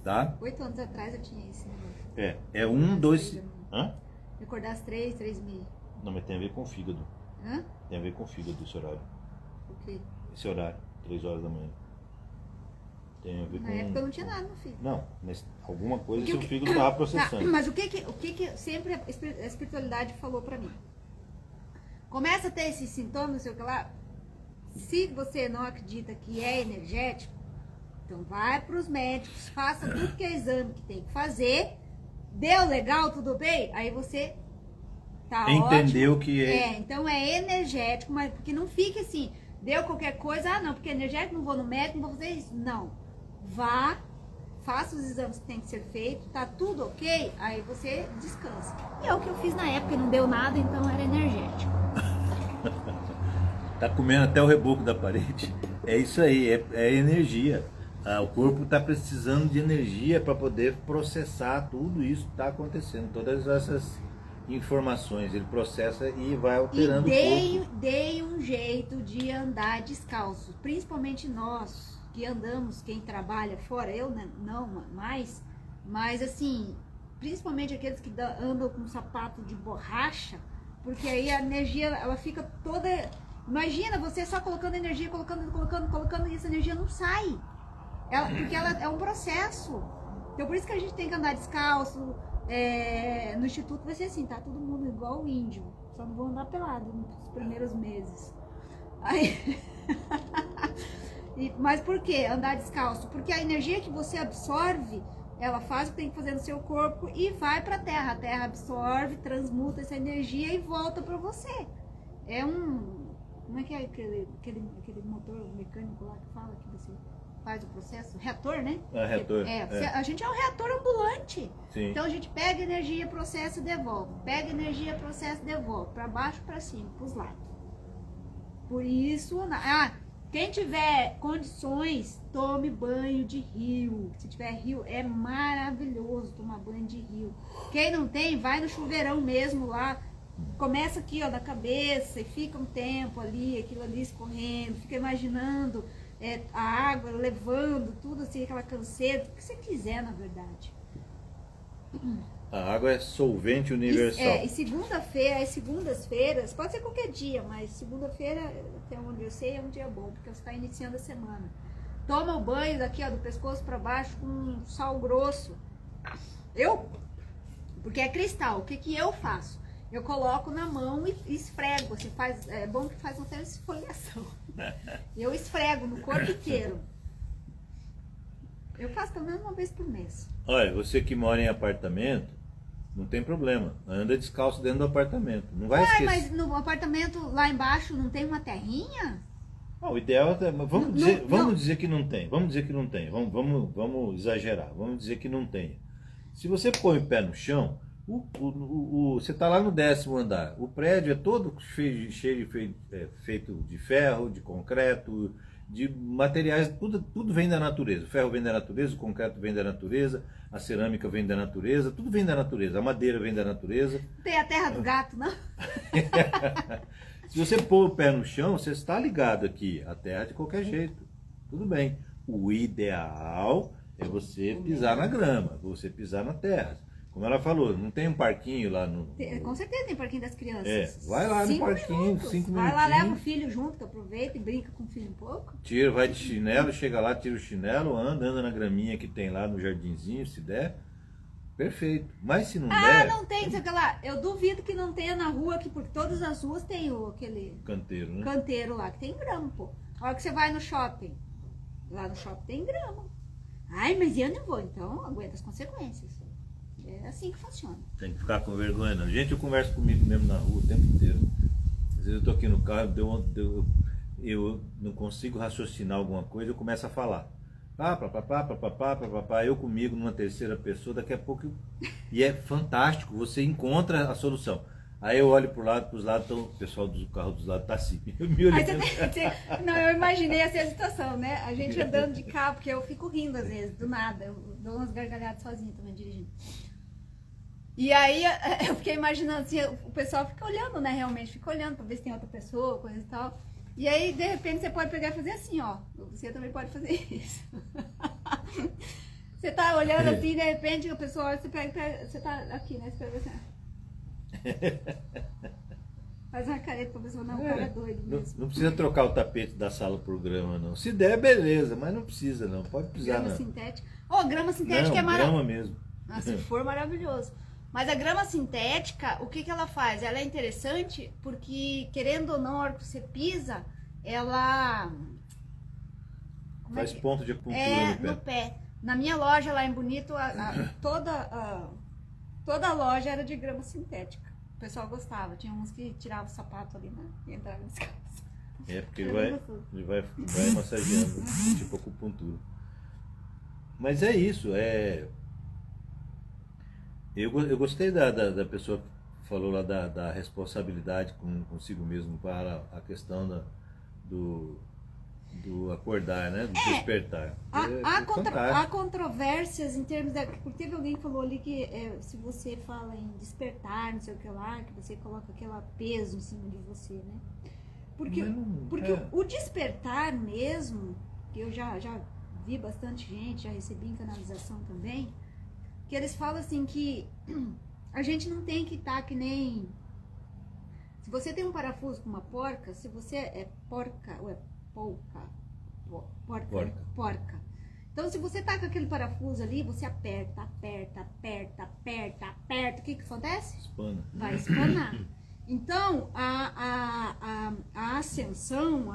[SPEAKER 1] tá?
[SPEAKER 2] 8 anos atrás eu tinha esse negócio.
[SPEAKER 1] É um dos... Hã?
[SPEAKER 2] Acordar às 3, 3h30.
[SPEAKER 1] Não, mas tem a ver com o fígado.
[SPEAKER 2] Hã?
[SPEAKER 1] Tem a ver com o fígado esse horário.
[SPEAKER 2] O quê?
[SPEAKER 1] Esse horário, 3 horas da manhã. Tem a ver
[SPEAKER 2] Na época eu não tinha nada no fígado.
[SPEAKER 1] Não, mas alguma coisa seu fígado estava processando.
[SPEAKER 2] Mas o que sempre a espiritualidade falou pra mim? Começa a ter esses sintomas, não sei o que lá. Se você não acredita que é energético, então vai pros médicos, faça tudo que é exame que tem que fazer. Deu legal, tudo bem? Aí você tá
[SPEAKER 1] entendeu
[SPEAKER 2] ótimo.
[SPEAKER 1] Que
[SPEAKER 2] então é energético, mas porque não fique assim, deu qualquer coisa, não, porque é energético, não vou no médico, não vou fazer isso. Não. Vá, faça os exames que tem que ser feito, tá tudo ok, aí você descansa. E é o que eu fiz na época, não deu nada, então era energético.
[SPEAKER 1] Tá comendo até o reboco da parede. É isso aí, é energia. O corpo está precisando de energia para poder processar tudo isso que está acontecendo, todas essas informações. Ele processa e vai alterando o corpo.
[SPEAKER 2] Dei um jeito de andar descalço, principalmente nós que andamos, quem trabalha fora, eu não mais, mas assim, principalmente aqueles que andam com sapato de borracha, porque aí a energia, ela fica toda... Imagina você só colocando energia, colocando e essa energia não sai. Porque ela é um processo. Então por isso que a gente tem que andar descalço. No instituto vai ser assim, tá todo mundo igual o índio. Só não vou andar pelado nos primeiros meses. Aí... Mas por que andar descalço? Porque a energia que você absorve, ela faz o que tem que fazer no seu corpo e vai para a terra. A terra absorve, transmuta essa energia e volta para você. Como é que é aquele motor mecânico lá que fala que você faz o processo? Reator, né?
[SPEAKER 1] Reator.
[SPEAKER 2] A gente é um reator ambulante.
[SPEAKER 1] Sim.
[SPEAKER 2] Então a gente pega energia, processa e devolve. Pega energia, processa e devolve. Para baixo, para cima, para os lados. Por isso... quem tiver condições, tome banho de rio. Se tiver rio, é maravilhoso tomar banho de rio. Quem não tem, vai no chuveirão mesmo lá. Começa aqui, ó, da cabeça e fica um tempo ali, aquilo ali escorrendo. Fica imaginando a água levando tudo assim, aquela canseira. O que você quiser, na verdade.
[SPEAKER 1] A água é solvente universal.
[SPEAKER 2] E segunda-feira, as segundas-feiras, pode ser qualquer dia, mas segunda-feira, até onde eu sei, é um dia bom, porque você está iniciando a semana. Toma o banho daqui, ó, do pescoço para baixo com sal grosso. Porque é cristal, o que eu faço? Eu coloco na mão e esfrego. Você faz, é bom que faz até esfoliação. Eu esfrego no corpo inteiro. Eu faço pelo menos uma vez por mês.
[SPEAKER 1] Olha, você que mora em apartamento, não tem problema. Anda descalço dentro do apartamento. Não vai esquecer.
[SPEAKER 2] Mas no apartamento lá embaixo não tem uma terrinha?
[SPEAKER 1] O ideal é... Vamos dizer que não tem. Vamos dizer que não tem. Vamos exagerar. Vamos dizer que não tem. Se você põe o pé no chão, você está lá no 10º andar. O prédio é todo feito de ferro, de concreto, de materiais, tudo vem da natureza. O ferro vem da natureza, o concreto vem da natureza, a cerâmica vem da natureza, tudo vem da natureza, a madeira vem da natureza.
[SPEAKER 2] Não tem a terra do gato, não?
[SPEAKER 1] Se você pôr o pé no chão, você está ligado aqui, a terra de qualquer jeito. Tudo bem. O ideal é você pisar na grama, você pisar na terra. como ela falou, não tem um parquinho lá no...
[SPEAKER 2] Com certeza tem parquinho das crianças.
[SPEAKER 1] Vai lá no parquinho, 5 minutos.
[SPEAKER 2] Vai lá, leva o filho junto, que aproveita e brinca com o filho um pouco.
[SPEAKER 1] Vai de chinelo, chega lá, tira o chinelo, anda na graminha que tem lá no jardinzinho, se der. Perfeito. Mas se não der...
[SPEAKER 2] não tem, sei lá. Eu duvido que não tenha na rua, que por todas as ruas tem aquele...
[SPEAKER 1] Canteiro, né?
[SPEAKER 2] Canteiro lá, que tem grama, pô. A hora que você vai no shopping, lá no shopping tem grama. Ai, mas eu não vou, então aguenta as consequências. É assim que funciona.
[SPEAKER 1] Tem que ficar com vergonha, não. Gente, eu converso comigo mesmo na rua o tempo inteiro. Às vezes eu tô aqui no carro, eu não consigo raciocinar alguma coisa, eu começo a falar. Eu comigo numa terceira pessoa, daqui a pouco... E é fantástico, você encontra a solução. Aí eu olho para os lados, então, o pessoal do carro dos lados tá assim.
[SPEAKER 2] Não, eu imaginei essa situação, né? A gente andando de carro, porque eu fico rindo às vezes, do nada. Eu dou umas gargalhadas sozinha também dirigindo. E aí eu fiquei imaginando assim, o pessoal fica olhando, né? Realmente fica olhando para ver se tem outra pessoa, coisa e tal. E aí, de repente, você pode pegar e fazer assim, ó. Você também pode fazer isso. Você tá olhando assim, de repente, a pessoa olha, você pega, você tá aqui, né? Você pega assim, faz uma careta pra pessoa, não, o cara é doido mesmo.
[SPEAKER 1] Não precisa trocar o tapete da sala pro grama, não. Se der, beleza, mas não precisa, não. Pode pisar,
[SPEAKER 2] grama
[SPEAKER 1] não.
[SPEAKER 2] Sintética. Grama sintética
[SPEAKER 1] não,
[SPEAKER 2] é maravilhoso.
[SPEAKER 1] Grama mesmo.
[SPEAKER 2] Se for, maravilhoso. Mas a grama sintética, o que ela faz? Ela é interessante porque, querendo ou não, a hora que você pisa, ela...
[SPEAKER 1] Faz ponto de acupuntura
[SPEAKER 2] no pé. Na minha loja lá em Bonito, toda a loja era de grama sintética. O pessoal gostava. Tinha uns que tiravam o sapato ali, né? E entravam nas calças.
[SPEAKER 1] Porque ele vai massageando, tipo acupuntura. Mas é isso, Eu gostei da pessoa que falou lá da responsabilidade consigo mesmo para a questão do acordar, né? Do despertar.
[SPEAKER 2] Há controvérsias em termos porque teve alguém que falou ali que se você fala em despertar, não sei o que lá, que você coloca aquele peso em cima de você, né? Porque o despertar mesmo, que eu já vi bastante gente, já recebi em canalização também, que eles falam assim que a gente não tem que estar que nem... Se você tem um parafuso com uma porca, se você é porca ou é porca. Então, se você tá com aquele parafuso ali, você aperta. O que acontece?
[SPEAKER 1] Espana.
[SPEAKER 2] Vai espanar. Então, a ascensão,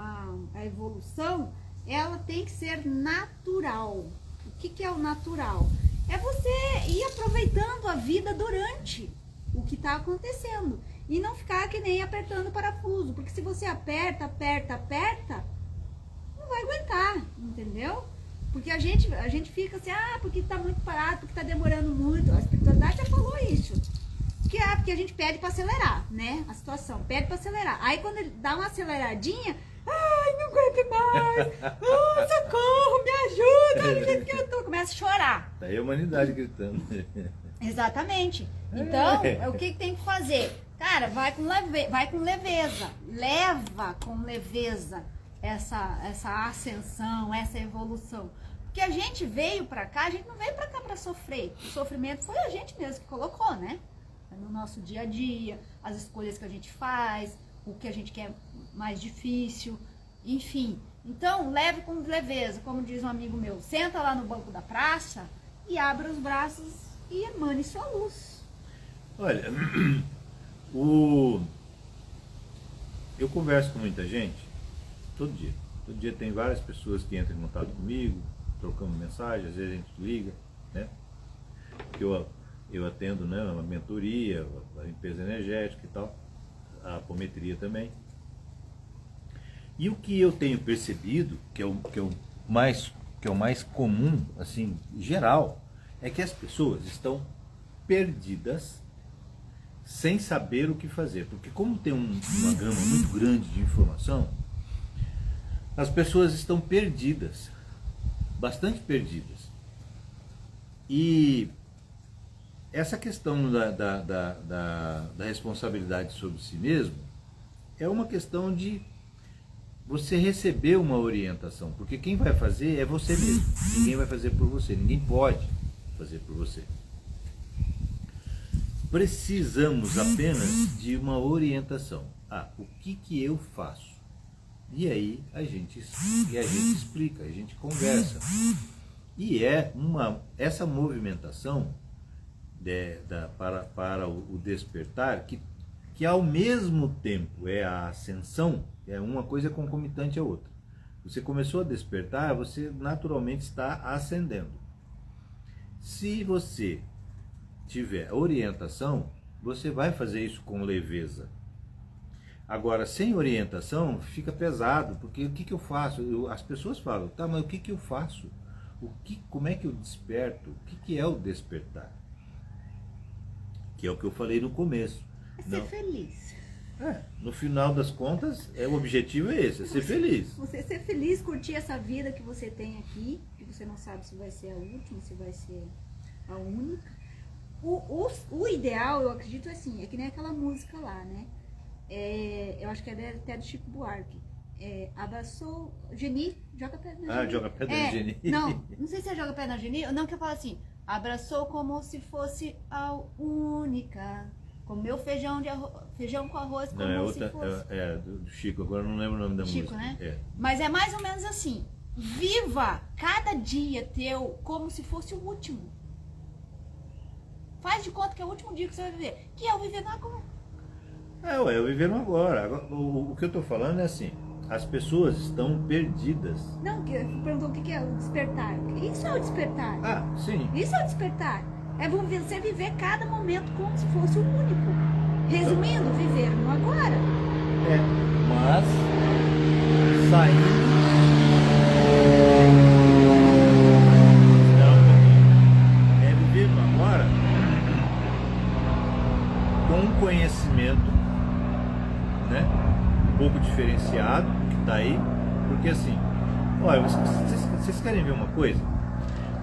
[SPEAKER 2] a evolução, ela tem que ser natural. O que é o natural? É você ir aproveitando a vida durante o que está acontecendo. E não ficar que nem apertando o parafuso. Porque se você aperta, não vai aguentar, entendeu? Porque a gente fica assim, porque tá muito parado, porque tá demorando muito. A espiritualidade já falou isso. Porque a gente pede para acelerar, né? A situação, pede para acelerar. Aí quando ele dá uma aceleradinha, não aguento mais, socorro, me ajuda, do jeito que eu tô. Começa a chorar.
[SPEAKER 1] Daí a humanidade gritando.
[SPEAKER 2] Exatamente. Então, o que tem que fazer? Cara, vai com leveza. Leva com leveza essa ascensão, essa evolução. Porque a gente veio pra cá, a gente não veio pra cá pra sofrer. O sofrimento foi a gente mesmo que colocou, né? No nosso dia a dia, as escolhas que a gente faz, o que a gente quer mais difícil, enfim. Então, leve com leveza, como diz um amigo meu, senta lá no banco da praça e abra os braços e emane sua luz.
[SPEAKER 1] Olha, eu converso com muita gente todo dia. Todo dia tem várias pessoas que entram em contato comigo, trocando mensagem, às vezes a gente liga, né? Porque eu atendo, né, a mentoria, a limpeza energética e tal, a apometria também. E o que eu tenho percebido, que é o mais comum, assim, geral, é que as pessoas estão perdidas sem saber o que fazer. Porque como tem uma gama muito grande de informação, as pessoas estão perdidas, bastante perdidas. E essa questão da responsabilidade sobre si mesmo é uma questão de você receber uma orientação, porque quem vai fazer é você mesmo, ninguém vai fazer por você, ninguém pode fazer por você. precisamos apenas de uma orientação. O que eu faço? E aí a gente explica, a gente conversa. E essa movimentação para o despertar, que ao mesmo tempo é a ascensão, é uma coisa concomitante à outra. Você começou a despertar, você naturalmente está ascendendo. Se você tiver orientação, você vai fazer isso com leveza. Agora, sem orientação, fica pesado, porque o que eu faço? As pessoas falam, tá, mas o que eu faço? Como é que eu desperto? O que é o despertar? Que é o que eu falei no começo.
[SPEAKER 2] Ser feliz.
[SPEAKER 1] No final das contas, o objetivo é esse, ser feliz.
[SPEAKER 2] Você ser feliz, curtir essa vida que você tem aqui, que você não sabe se vai ser a última, se vai ser a única. O ideal, eu acredito assim, é que nem aquela música lá, né? Eu acho que é até do Chico Buarque. Abraçou Geni, joga pedra na Geni.
[SPEAKER 1] Joga pedra na Geni.
[SPEAKER 2] Não sei se é joga pedra na Geni, ou não, que eu falo assim, abraçou como se fosse a única, comeu feijão com arroz como se fosse.
[SPEAKER 1] Do Chico, agora eu não lembro o nome da
[SPEAKER 2] Chico,
[SPEAKER 1] música.
[SPEAKER 2] Né? Mas é mais ou menos assim, viva cada dia teu como se fosse o último. Faz de conta que é o último dia que você vai viver, que é o viver no agora.
[SPEAKER 1] Eu viver no agora. O que eu estou falando é assim, as pessoas estão perdidas.
[SPEAKER 2] Não, que perguntou o que é o despertar. Isso é o despertar.
[SPEAKER 1] Sim.
[SPEAKER 2] Isso é o despertar. É você viver cada momento como se fosse o único. Resumindo, viver no agora.
[SPEAKER 1] Mas saindo. Viver no agora com conhecimento, né? Um pouco diferenciado, que está aí, porque assim, olha, vocês querem ver uma coisa?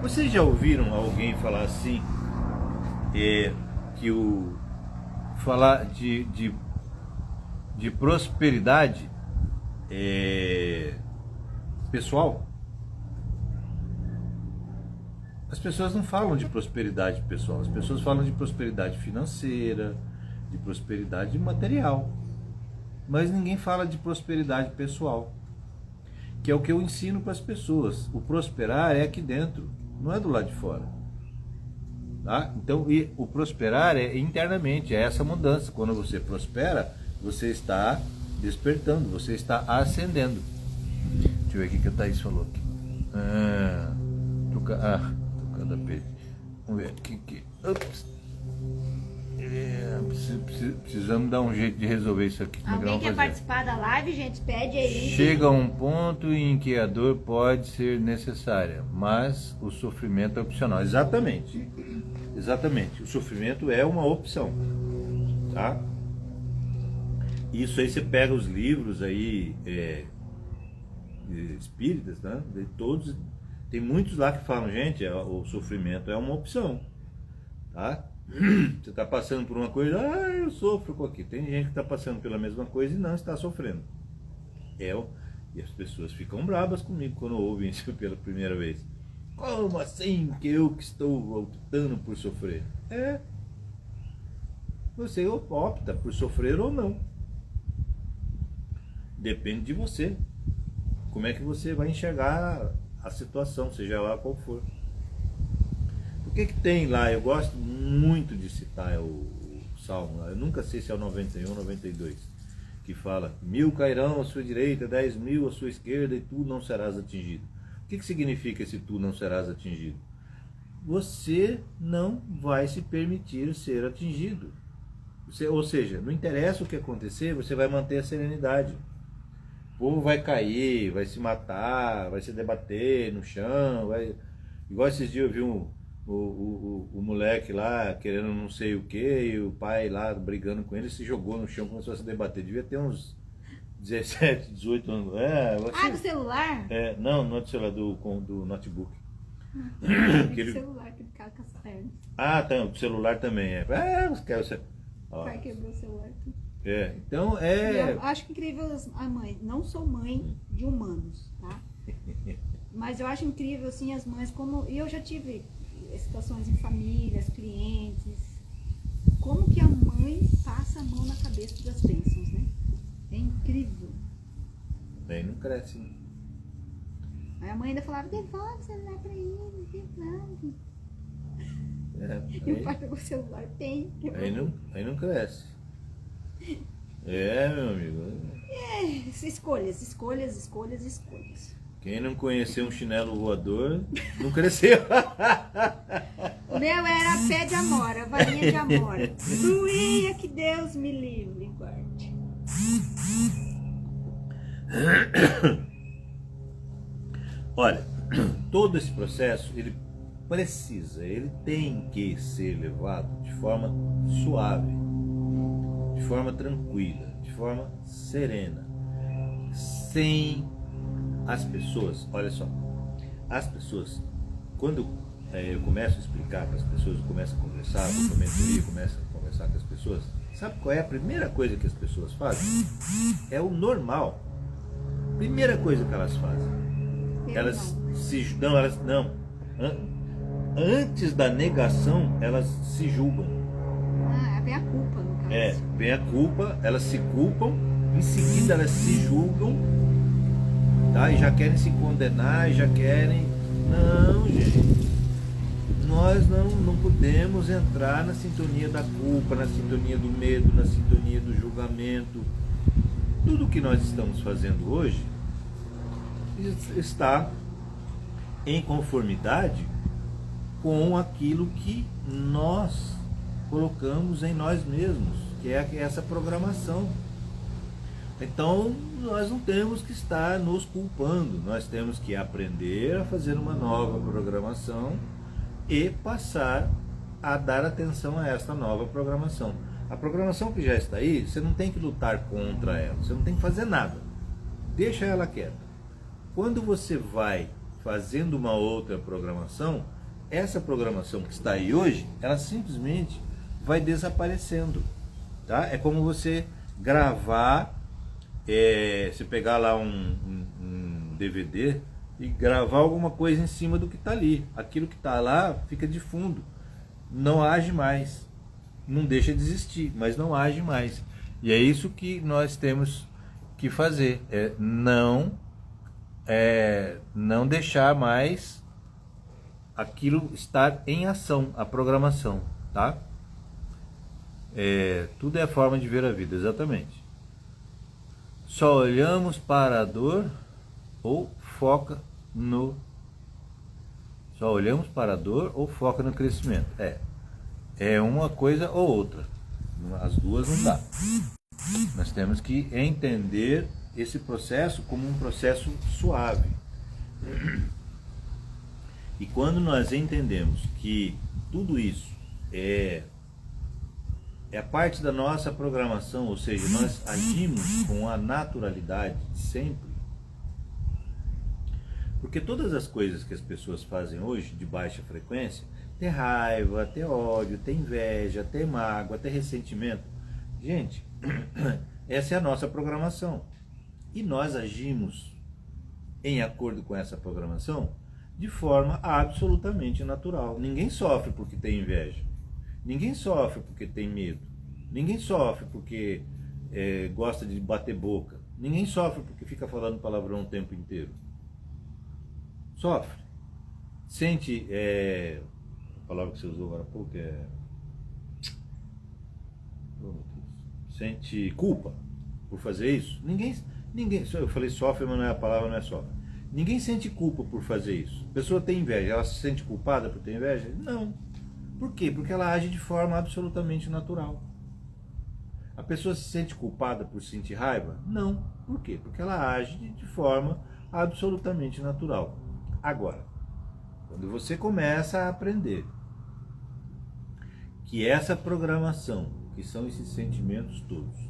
[SPEAKER 1] Vocês já ouviram alguém falar assim, falar de prosperidade pessoal? As pessoas não falam de prosperidade pessoal, as pessoas falam de prosperidade financeira, de prosperidade material, mas ninguém fala de prosperidade pessoal, que é o que eu ensino para as pessoas. O prosperar é aqui dentro, não é do lado de fora, tá? Então, o prosperar é internamente, é essa mudança. Quando você prospera, você está despertando, você está ascendendo. Deixa eu ver o que a Thaís falou aqui. Tocando a pele. Vamos ver aqui. Precisamos dar um jeito de resolver isso aqui.
[SPEAKER 2] Alguém quer participar da live, gente? Pede aí.
[SPEAKER 1] Chega um ponto em que a dor pode ser necessária, mas o sofrimento é opcional. Exatamente. O sofrimento é uma opção, tá? Isso aí você pega os livros aí espíritas, né? De todos, tem muitos lá que falam, gente, o sofrimento é uma opção, tá? Você está passando por uma coisa, eu sofro com aquilo. Tem gente que está passando pela mesma coisa e não está sofrendo. E as pessoas ficam bravas comigo quando ouvem isso pela primeira vez. Como assim que eu que estou optando por sofrer? Você opta por sofrer ou não. Depende de você. Como é que você vai enxergar a situação, seja lá qual for. O que tem lá? Eu gosto muito de citar o Salmo. Eu nunca sei se é o 91 ou 92. Que fala, 1000 cairão à sua direita, 10.000 à sua esquerda e tu não serás atingido. O que significa esse tu não serás atingido? Você não vai se permitir ser atingido. Ou seja, não interessa o que acontecer, você vai manter a serenidade. O povo vai cair, vai se matar, vai se debater no chão. Igual esses dias eu vi o moleque lá querendo não sei o que, e o pai lá brigando com ele, se jogou no chão, começou a se debater. Devia ter uns 17, 18 anos.
[SPEAKER 2] Do celular?
[SPEAKER 1] Não é do celular, do notebook.
[SPEAKER 2] Do celular que ficava com as pernas.
[SPEAKER 1] Tá, o celular também
[SPEAKER 2] O pai quebrou o celular.
[SPEAKER 1] Então
[SPEAKER 2] Eu acho incrível a mãe. Não sou mãe de humanos, tá? Mas eu acho incrível, assim, as mães como... E eu já tive situações em famílias, clientes, como que a mãe passa a mão na cabeça das bênçãos, né? É incrível.
[SPEAKER 1] Daí não cresce, né?
[SPEAKER 2] Aí a mãe ainda falava, devolve o celular pra ele, devolve. E o pai pegou o celular, tem.
[SPEAKER 1] Aí não cresce. Meu amigo.
[SPEAKER 2] Escolhas.
[SPEAKER 1] Quem não conheceu um chinelo voador, não cresceu.
[SPEAKER 2] O meu era pé de amora, varinha de amora. Doía, que Deus me livre e guarde.
[SPEAKER 1] Olha, todo esse processo, ele tem que ser levado de forma suave, de forma tranquila, de forma serena, sem as pessoas, olha só, as pessoas, quando eu começo a explicar para as pessoas, eu começo a conversar, com a mentoria, começo a conversar com as pessoas, sabe qual é a primeira coisa que as pessoas fazem? É o normal. Primeira coisa que elas fazem. Antes da negação, elas se julgam.
[SPEAKER 2] Vem a culpa, no caso.
[SPEAKER 1] Vem a culpa, elas se culpam, em seguida elas se julgam, tá? E já querem se condenar, já querem... Não, gente. Nós não podemos entrar na sintonia da culpa, na sintonia do medo, na sintonia do julgamento. Tudo que nós estamos fazendo hoje está em conformidade com aquilo que nós colocamos em nós mesmos, que é essa programação. Então, nós não temos que estar nos culpando, nós temos que aprender a fazer uma nova programação e passar a dar atenção a essa nova programação. A programação que já está aí, você não tem que lutar contra ela, você não tem que fazer nada, deixa ela quieta. Quando você vai fazendo uma outra programação, essa programação que está aí hoje, ela simplesmente vai desaparecendo, tá? É como você gravar, você pegar lá um DVD e gravar alguma coisa em cima do que está ali. Aquilo que está lá fica de fundo, não age mais, não deixa de existir, mas não age mais. E é isso que nós temos que fazer, não deixar mais aquilo estar em ação, a programação, tá? Tudo é a forma de ver a vida, exatamente. Só olhamos para a dor ou foca no... Só olhamos para a dor ou foca no crescimento. É uma coisa ou outra. As duas não dá. Nós temos que entender esse processo como um processo suave. E quando nós entendemos que tudo isso é parte da nossa programação, ou seja, nós agimos com a naturalidade sempre, porque todas as coisas que as pessoas fazem hoje de baixa frequência, ter raiva, ter ódio, ter inveja, ter mágoa, ter ressentimento, gente, essa é a nossa programação. E nós agimos em acordo com essa programação de forma absolutamente natural. Ninguém sofre porque tem inveja. Ninguém sofre porque tem medo. Ninguém sofre porque gosta de bater boca. Ninguém sofre porque fica falando palavrão o tempo inteiro. Sofre. Sente, a palavra que você usou agora há pouco sente culpa por fazer isso. Ninguém, eu falei sofre, mas a palavra não é sofre. Ninguém sente culpa por fazer isso. A pessoa tem inveja, ela se sente culpada por ter inveja? Não. Por quê? Porque ela age de forma absolutamente natural. A pessoa se sente culpada por sentir raiva? Não. Por quê? Porque ela age de forma absolutamente natural. Agora, quando você começa a aprender que essa programação, que são esses sentimentos todos,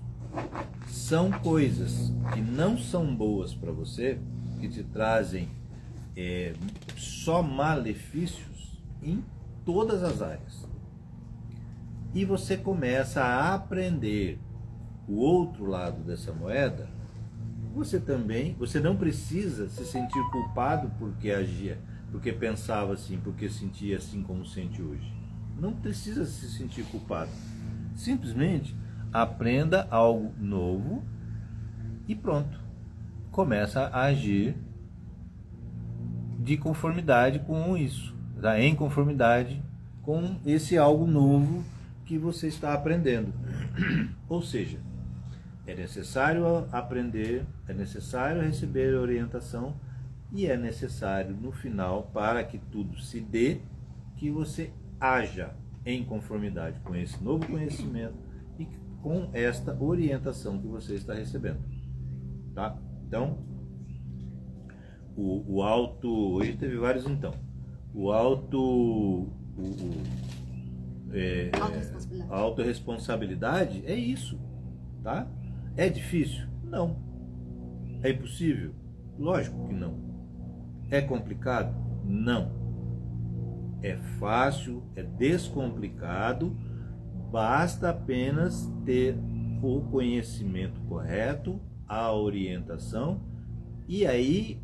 [SPEAKER 1] são coisas que não são boas para você, que te trazem só malefícios em todas as áreas. E você começa a aprender o outro lado dessa moeda, você não precisa se sentir culpado porque agia, porque pensava assim, porque sentia assim como sente hoje. Não precisa se sentir culpado. Simplesmente aprenda algo novo e pronto. Começa a agir de conformidade com isso, tá? Em conformidade com esse algo novo que você está aprendendo. Ou seja, é necessário aprender, é necessário receber orientação e é necessário, no final, para que tudo se dê, que você haja em conformidade com esse novo conhecimento e com esta orientação que você está recebendo. Tá? Então, o auto... Hoje teve vários então. O auto...
[SPEAKER 2] Autorresponsabilidade.
[SPEAKER 1] A autorresponsabilidade é isso. Tá? É difícil? Não. É impossível? Lógico que não. É complicado? Não. É fácil, é descomplicado, basta apenas ter o conhecimento correto, a orientação, e aí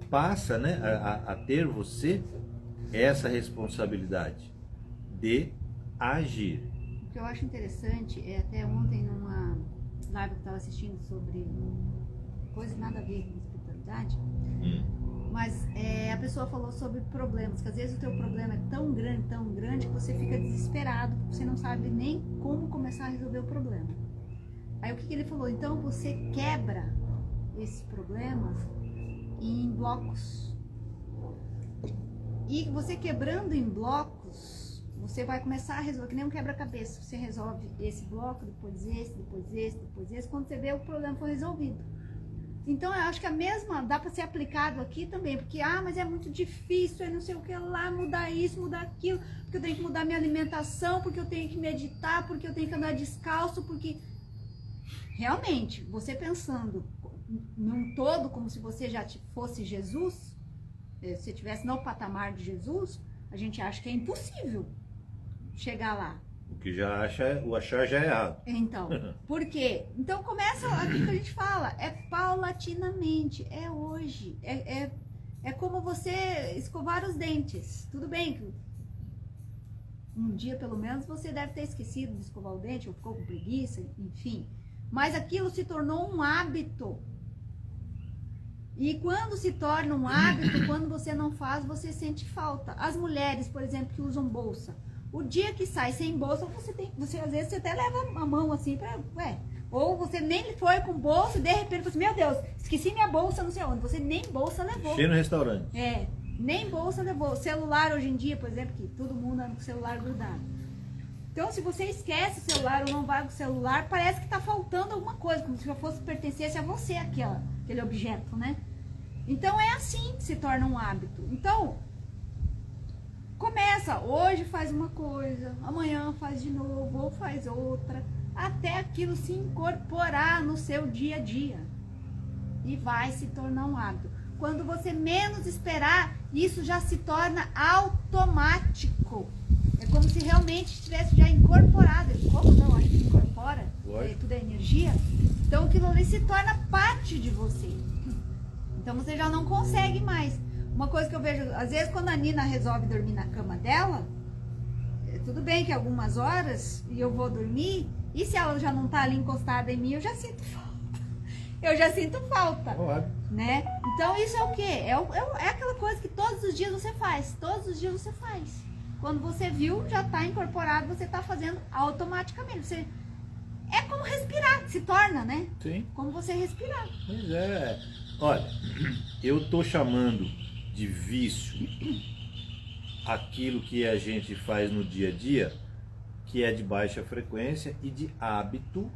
[SPEAKER 1] passa, né, a ter você essa responsabilidade de agir.
[SPEAKER 2] O que eu acho interessante é até ontem numa live que eu estava assistindo sobre coisas nada a ver com espiritualidade, mas a pessoa falou sobre problemas, que às vezes o teu problema é tão grande que você fica desesperado, você não sabe nem como começar a resolver o problema. Aí o que ele falou? Então você quebra esse problema em blocos. E você quebrando em blocos, você vai começar a resolver, que nem um quebra-cabeça. Você resolve esse bloco, depois esse, depois esse, depois esse. Quando você vê, o problema foi resolvido. Então, eu acho que a mesma dá para ser aplicado aqui também. Porque, mas é muito difícil, não sei o que lá, mudar isso, mudar aquilo. Porque eu tenho que mudar minha alimentação, porque eu tenho que meditar, porque eu tenho que andar descalço, porque... Realmente, você pensando num todo, como se você já fosse Jesus, se você estivesse no patamar de Jesus, a gente acha que é impossível chegar lá.
[SPEAKER 1] O que o achar já é errado.
[SPEAKER 2] Então, por quê? Então começa aquilo que a gente fala, é paulatinamente, é hoje, é como você escovar os dentes. Tudo bem que um dia pelo menos você deve ter esquecido de escovar o dente, ou ficou com preguiça, enfim. Mas aquilo se tornou um hábito. E quando se torna um hábito, quando você não faz, você sente falta. As mulheres, por exemplo, que usam bolsa. O dia que sai sem bolsa, você às vezes você até leva a mão assim para, ou você nem foi com bolsa e de repente você, meu Deus, esqueci minha bolsa, não sei onde. Você nem bolsa levou.
[SPEAKER 1] Cheio no restaurante.
[SPEAKER 2] Nem bolsa levou. Celular hoje em dia, por exemplo, que todo mundo anda com o celular grudado. Então, se você esquece o celular ou não vai com o celular, parece que está faltando alguma coisa, como se fosse pertencesse a você aquele objeto, né? Então, é assim que se torna um hábito. Então, começa, hoje faz uma coisa, amanhã faz de novo, ou faz outra, até aquilo se incorporar no seu dia a dia. E vai se tornar um hábito. Quando você menos esperar, isso já se torna automático. É como se realmente estivesse já incorporado. Como não? Acho que incorpora. Tudo é energia. Então aquilo ali se torna parte de você. Então você já não consegue mais. Uma coisa que eu vejo, às vezes quando a Nina resolve dormir na cama dela, tudo bem que algumas horas e eu vou dormir, e se ela já não tá ali encostada em mim, eu já sinto falta. Eu já sinto falta. Né? Então isso é o quê? É aquela coisa que todos os dias você faz. Todos os dias você faz. Quando você viu, já está incorporado, você está fazendo automaticamente. É como respirar, se torna, né?
[SPEAKER 1] Sim.
[SPEAKER 2] Como você respirar.
[SPEAKER 1] Pois é. Olha, eu estou chamando de vício aquilo que a gente faz no dia a dia, que é de baixa frequência, e de hábito,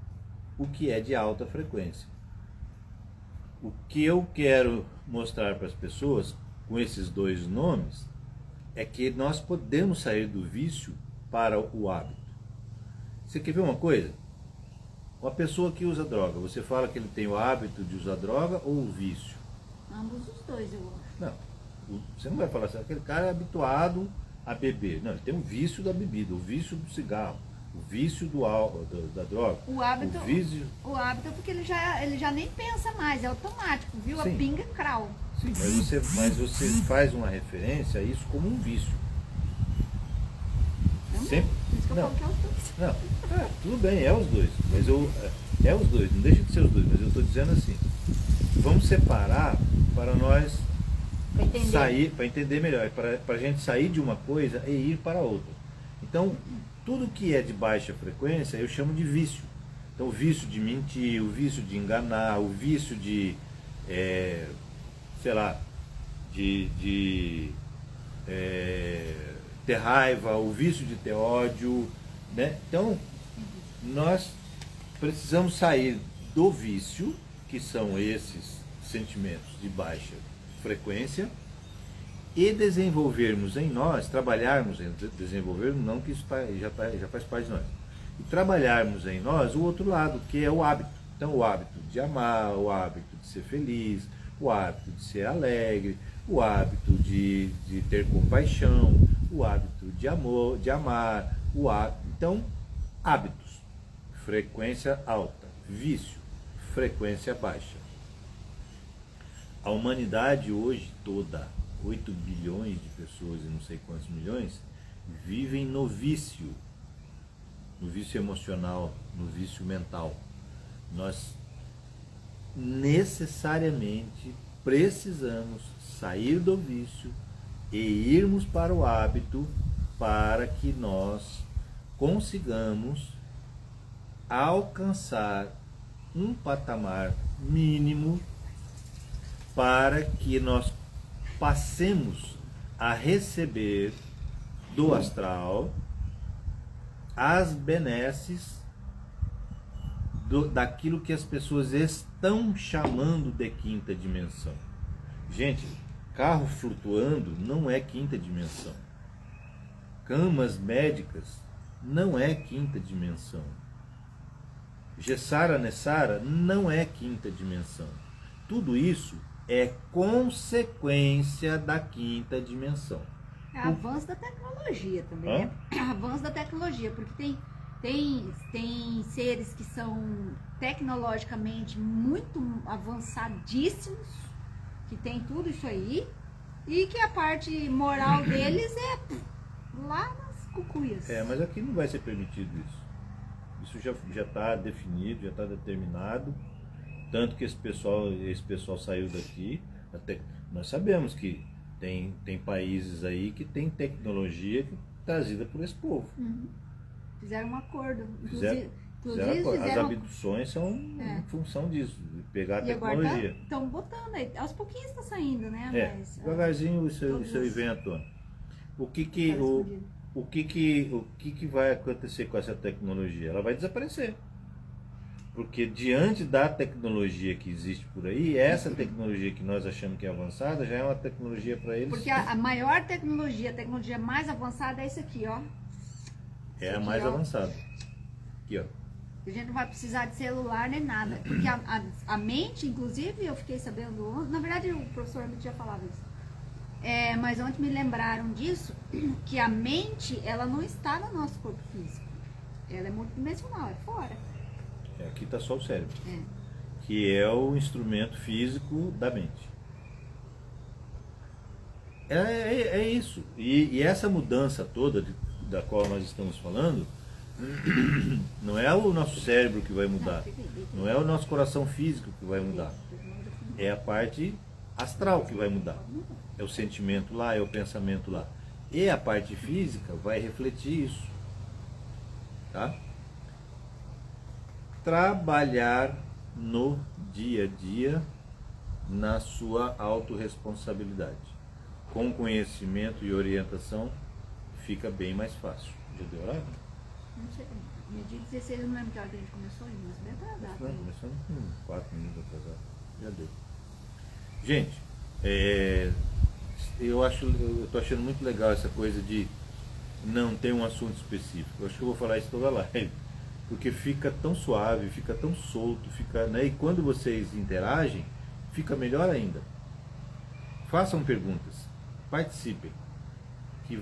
[SPEAKER 1] o que é de alta frequência. O que eu quero mostrar para as pessoas com esses dois nomes é que nós podemos sair do vício para o hábito. Você quer ver uma coisa? Uma pessoa que usa droga, você fala que ele tem o hábito de usar droga ou o vício?
[SPEAKER 2] Ambos os dois, eu acho.
[SPEAKER 1] Não, você não vai falar assim, aquele cara é habituado a beber. Não, ele tem um vício da bebida, o vício do cigarro, o vício do álcool, da droga.
[SPEAKER 2] O hábito é porque ele já nem pensa mais, é automático, viu?
[SPEAKER 1] Sim.
[SPEAKER 2] A pinga crau.
[SPEAKER 1] Sim, mas você faz uma referência a isso como um vício.
[SPEAKER 2] Sempre. isso que eu
[SPEAKER 1] Não.
[SPEAKER 2] falo que é os dois.
[SPEAKER 1] Não, tudo bem, é os dois. Mas é os dois, não deixa de ser os dois. Mas eu estou dizendo assim, vamos separar para nós
[SPEAKER 2] Pra entender.
[SPEAKER 1] sair, para entender melhor, para a gente sair de uma coisa e ir para outra. Então, tudo que é de baixa frequência eu chamo de vício. Então, o vício de mentir, o vício de enganar, o vício de, sei lá, de ter raiva, o vício de ter ódio, né? Então, nós precisamos sair do vício, que são esses sentimentos de baixa frequência, e desenvolvermos em nós, trabalharmos em desenvolvermos, não que isso já faz parte de nós, e trabalharmos em nós o outro lado, que é o hábito. Então, o hábito de amar, o hábito de ser feliz, o hábito de ser alegre, o hábito de ter compaixão, o hábito de amor, de amar, então, hábitos, frequência alta, vício, frequência baixa. A humanidade hoje toda, 8 bilhões de pessoas e não sei quantos milhões, vivem no vício emocional, no vício mental. Nós necessariamente precisamos sair do vício e irmos para o hábito para que nós consigamos alcançar um patamar mínimo para que nós passemos a receber do astral as benesses daquilo que as pessoas estão chamando de quinta dimensão. Gente, carro flutuando não é quinta dimensão. Camas médicas não é quinta dimensão. Gessara Nessara não é quinta dimensão. Tudo isso é consequência da quinta dimensão.
[SPEAKER 2] É avanço da tecnologia também, né? Avanço da tecnologia, porque tem seres que são tecnologicamente muito avançadíssimos, que tem tudo isso aí, e que a parte moral deles é lá nas cucuias.
[SPEAKER 1] Mas aqui não vai ser permitido isso. Isso já está definido, já está determinado. Tanto que esse pessoal saiu daqui. Até, nós sabemos que tem países aí que tem tecnologia trazida por esse povo.
[SPEAKER 2] Uhum. Fizeram um acordo.
[SPEAKER 1] Fizeram as abduções são em função disso, de pegar a tecnologia.
[SPEAKER 2] Estão botando aí, aos pouquinhos está saindo, né? Mas,
[SPEAKER 1] devagarzinho isso aí vem à tona. O que vai acontecer com essa tecnologia? Ela vai desaparecer. Porque diante da tecnologia que existe por aí, essa tecnologia que nós achamos que é avançada, já é uma tecnologia para eles.
[SPEAKER 2] Porque a maior tecnologia, a tecnologia mais avançada é isso aqui, ó.
[SPEAKER 1] É a mais avançada. Aqui, ó.
[SPEAKER 2] A gente não vai precisar de celular nem nada. Porque a mente, inclusive, eu fiquei sabendo, na verdade o professor Hamilton já falava isso. Mas ontem me lembraram disso, que a mente, ela não está no nosso corpo físico. Ela é multidimensional, é fora.
[SPEAKER 1] Aqui está só o cérebro, que é o instrumento físico da mente. É isso. E essa mudança toda da qual nós estamos falando, não é o nosso cérebro que vai mudar, não é o nosso coração físico que vai mudar, é a parte astral que vai mudar. É o sentimento lá, é o pensamento lá. E a parte física vai refletir isso. Tá? Trabalhar no dia a dia na sua autorresponsabilidade. Com conhecimento e orientação fica bem mais fácil. Já deu horário?
[SPEAKER 2] Não sei. Dia 16 eu não lembro que hora que a gente começou ainda, mas bem atrasado.
[SPEAKER 1] Não, começamos com 4 minutos atrasado. Já deu. Gente, eu estou achando muito legal essa coisa de não ter um assunto específico. Eu acho que eu vou falar isso toda a live. Porque fica tão suave, fica tão solto, né? E quando vocês interagem, fica melhor ainda. Façam perguntas, participem, que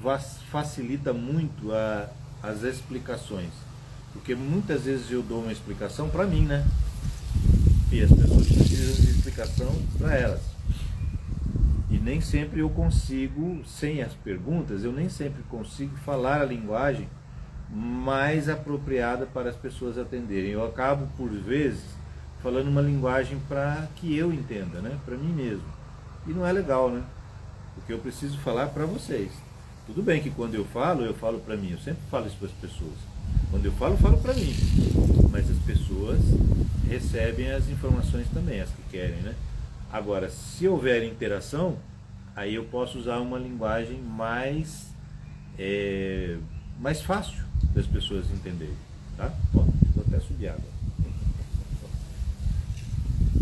[SPEAKER 1] facilita muito as explicações. Porque muitas vezes eu dou uma explicação para mim, né? E as pessoas precisam de explicação para elas. E nem sempre eu consigo, sem as perguntas, eu nem sempre consigo falar a linguagem mais apropriada para as pessoas atenderem. Eu acabo, por vezes, falando uma linguagem para que eu entenda, né? Para mim mesmo. E não é legal, né? Porque eu preciso falar para vocês. Tudo bem que quando eu falo para mim. Eu sempre falo isso para as pessoas. Quando eu falo para mim. Mas as pessoas recebem as informações também, as que querem, né? Agora, se houver interação, aí eu posso usar uma linguagem mais fácil das pessoas entenderem, tá? Ó, vou até subir água.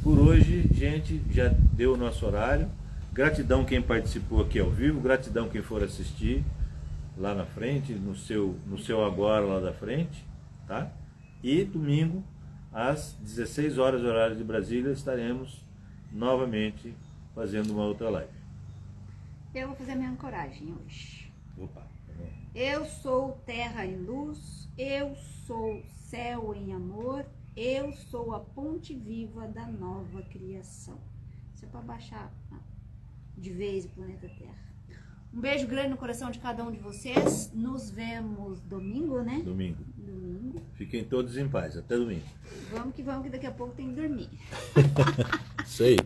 [SPEAKER 1] Por hoje, gente, já deu o nosso horário. Gratidão quem participou aqui ao vivo, gratidão quem for assistir lá na frente, no seu agora lá da frente, tá? E domingo, às 16 horas, horário de Brasília, estaremos novamente fazendo uma outra live.
[SPEAKER 2] Eu vou fazer a minha ancoragem hoje.
[SPEAKER 1] Opa, tá bom.
[SPEAKER 2] Eu sou terra em luz, eu sou céu em amor, eu sou a ponte viva da nova criação. Isso é para baixar de vez o planeta Terra. Um beijo grande no coração de cada um de vocês. Nos vemos domingo, né?
[SPEAKER 1] Domingo.
[SPEAKER 2] Domingo.
[SPEAKER 1] Fiquem todos em paz. Até domingo.
[SPEAKER 2] Vamos que daqui a pouco tem que dormir.
[SPEAKER 1] Isso aí.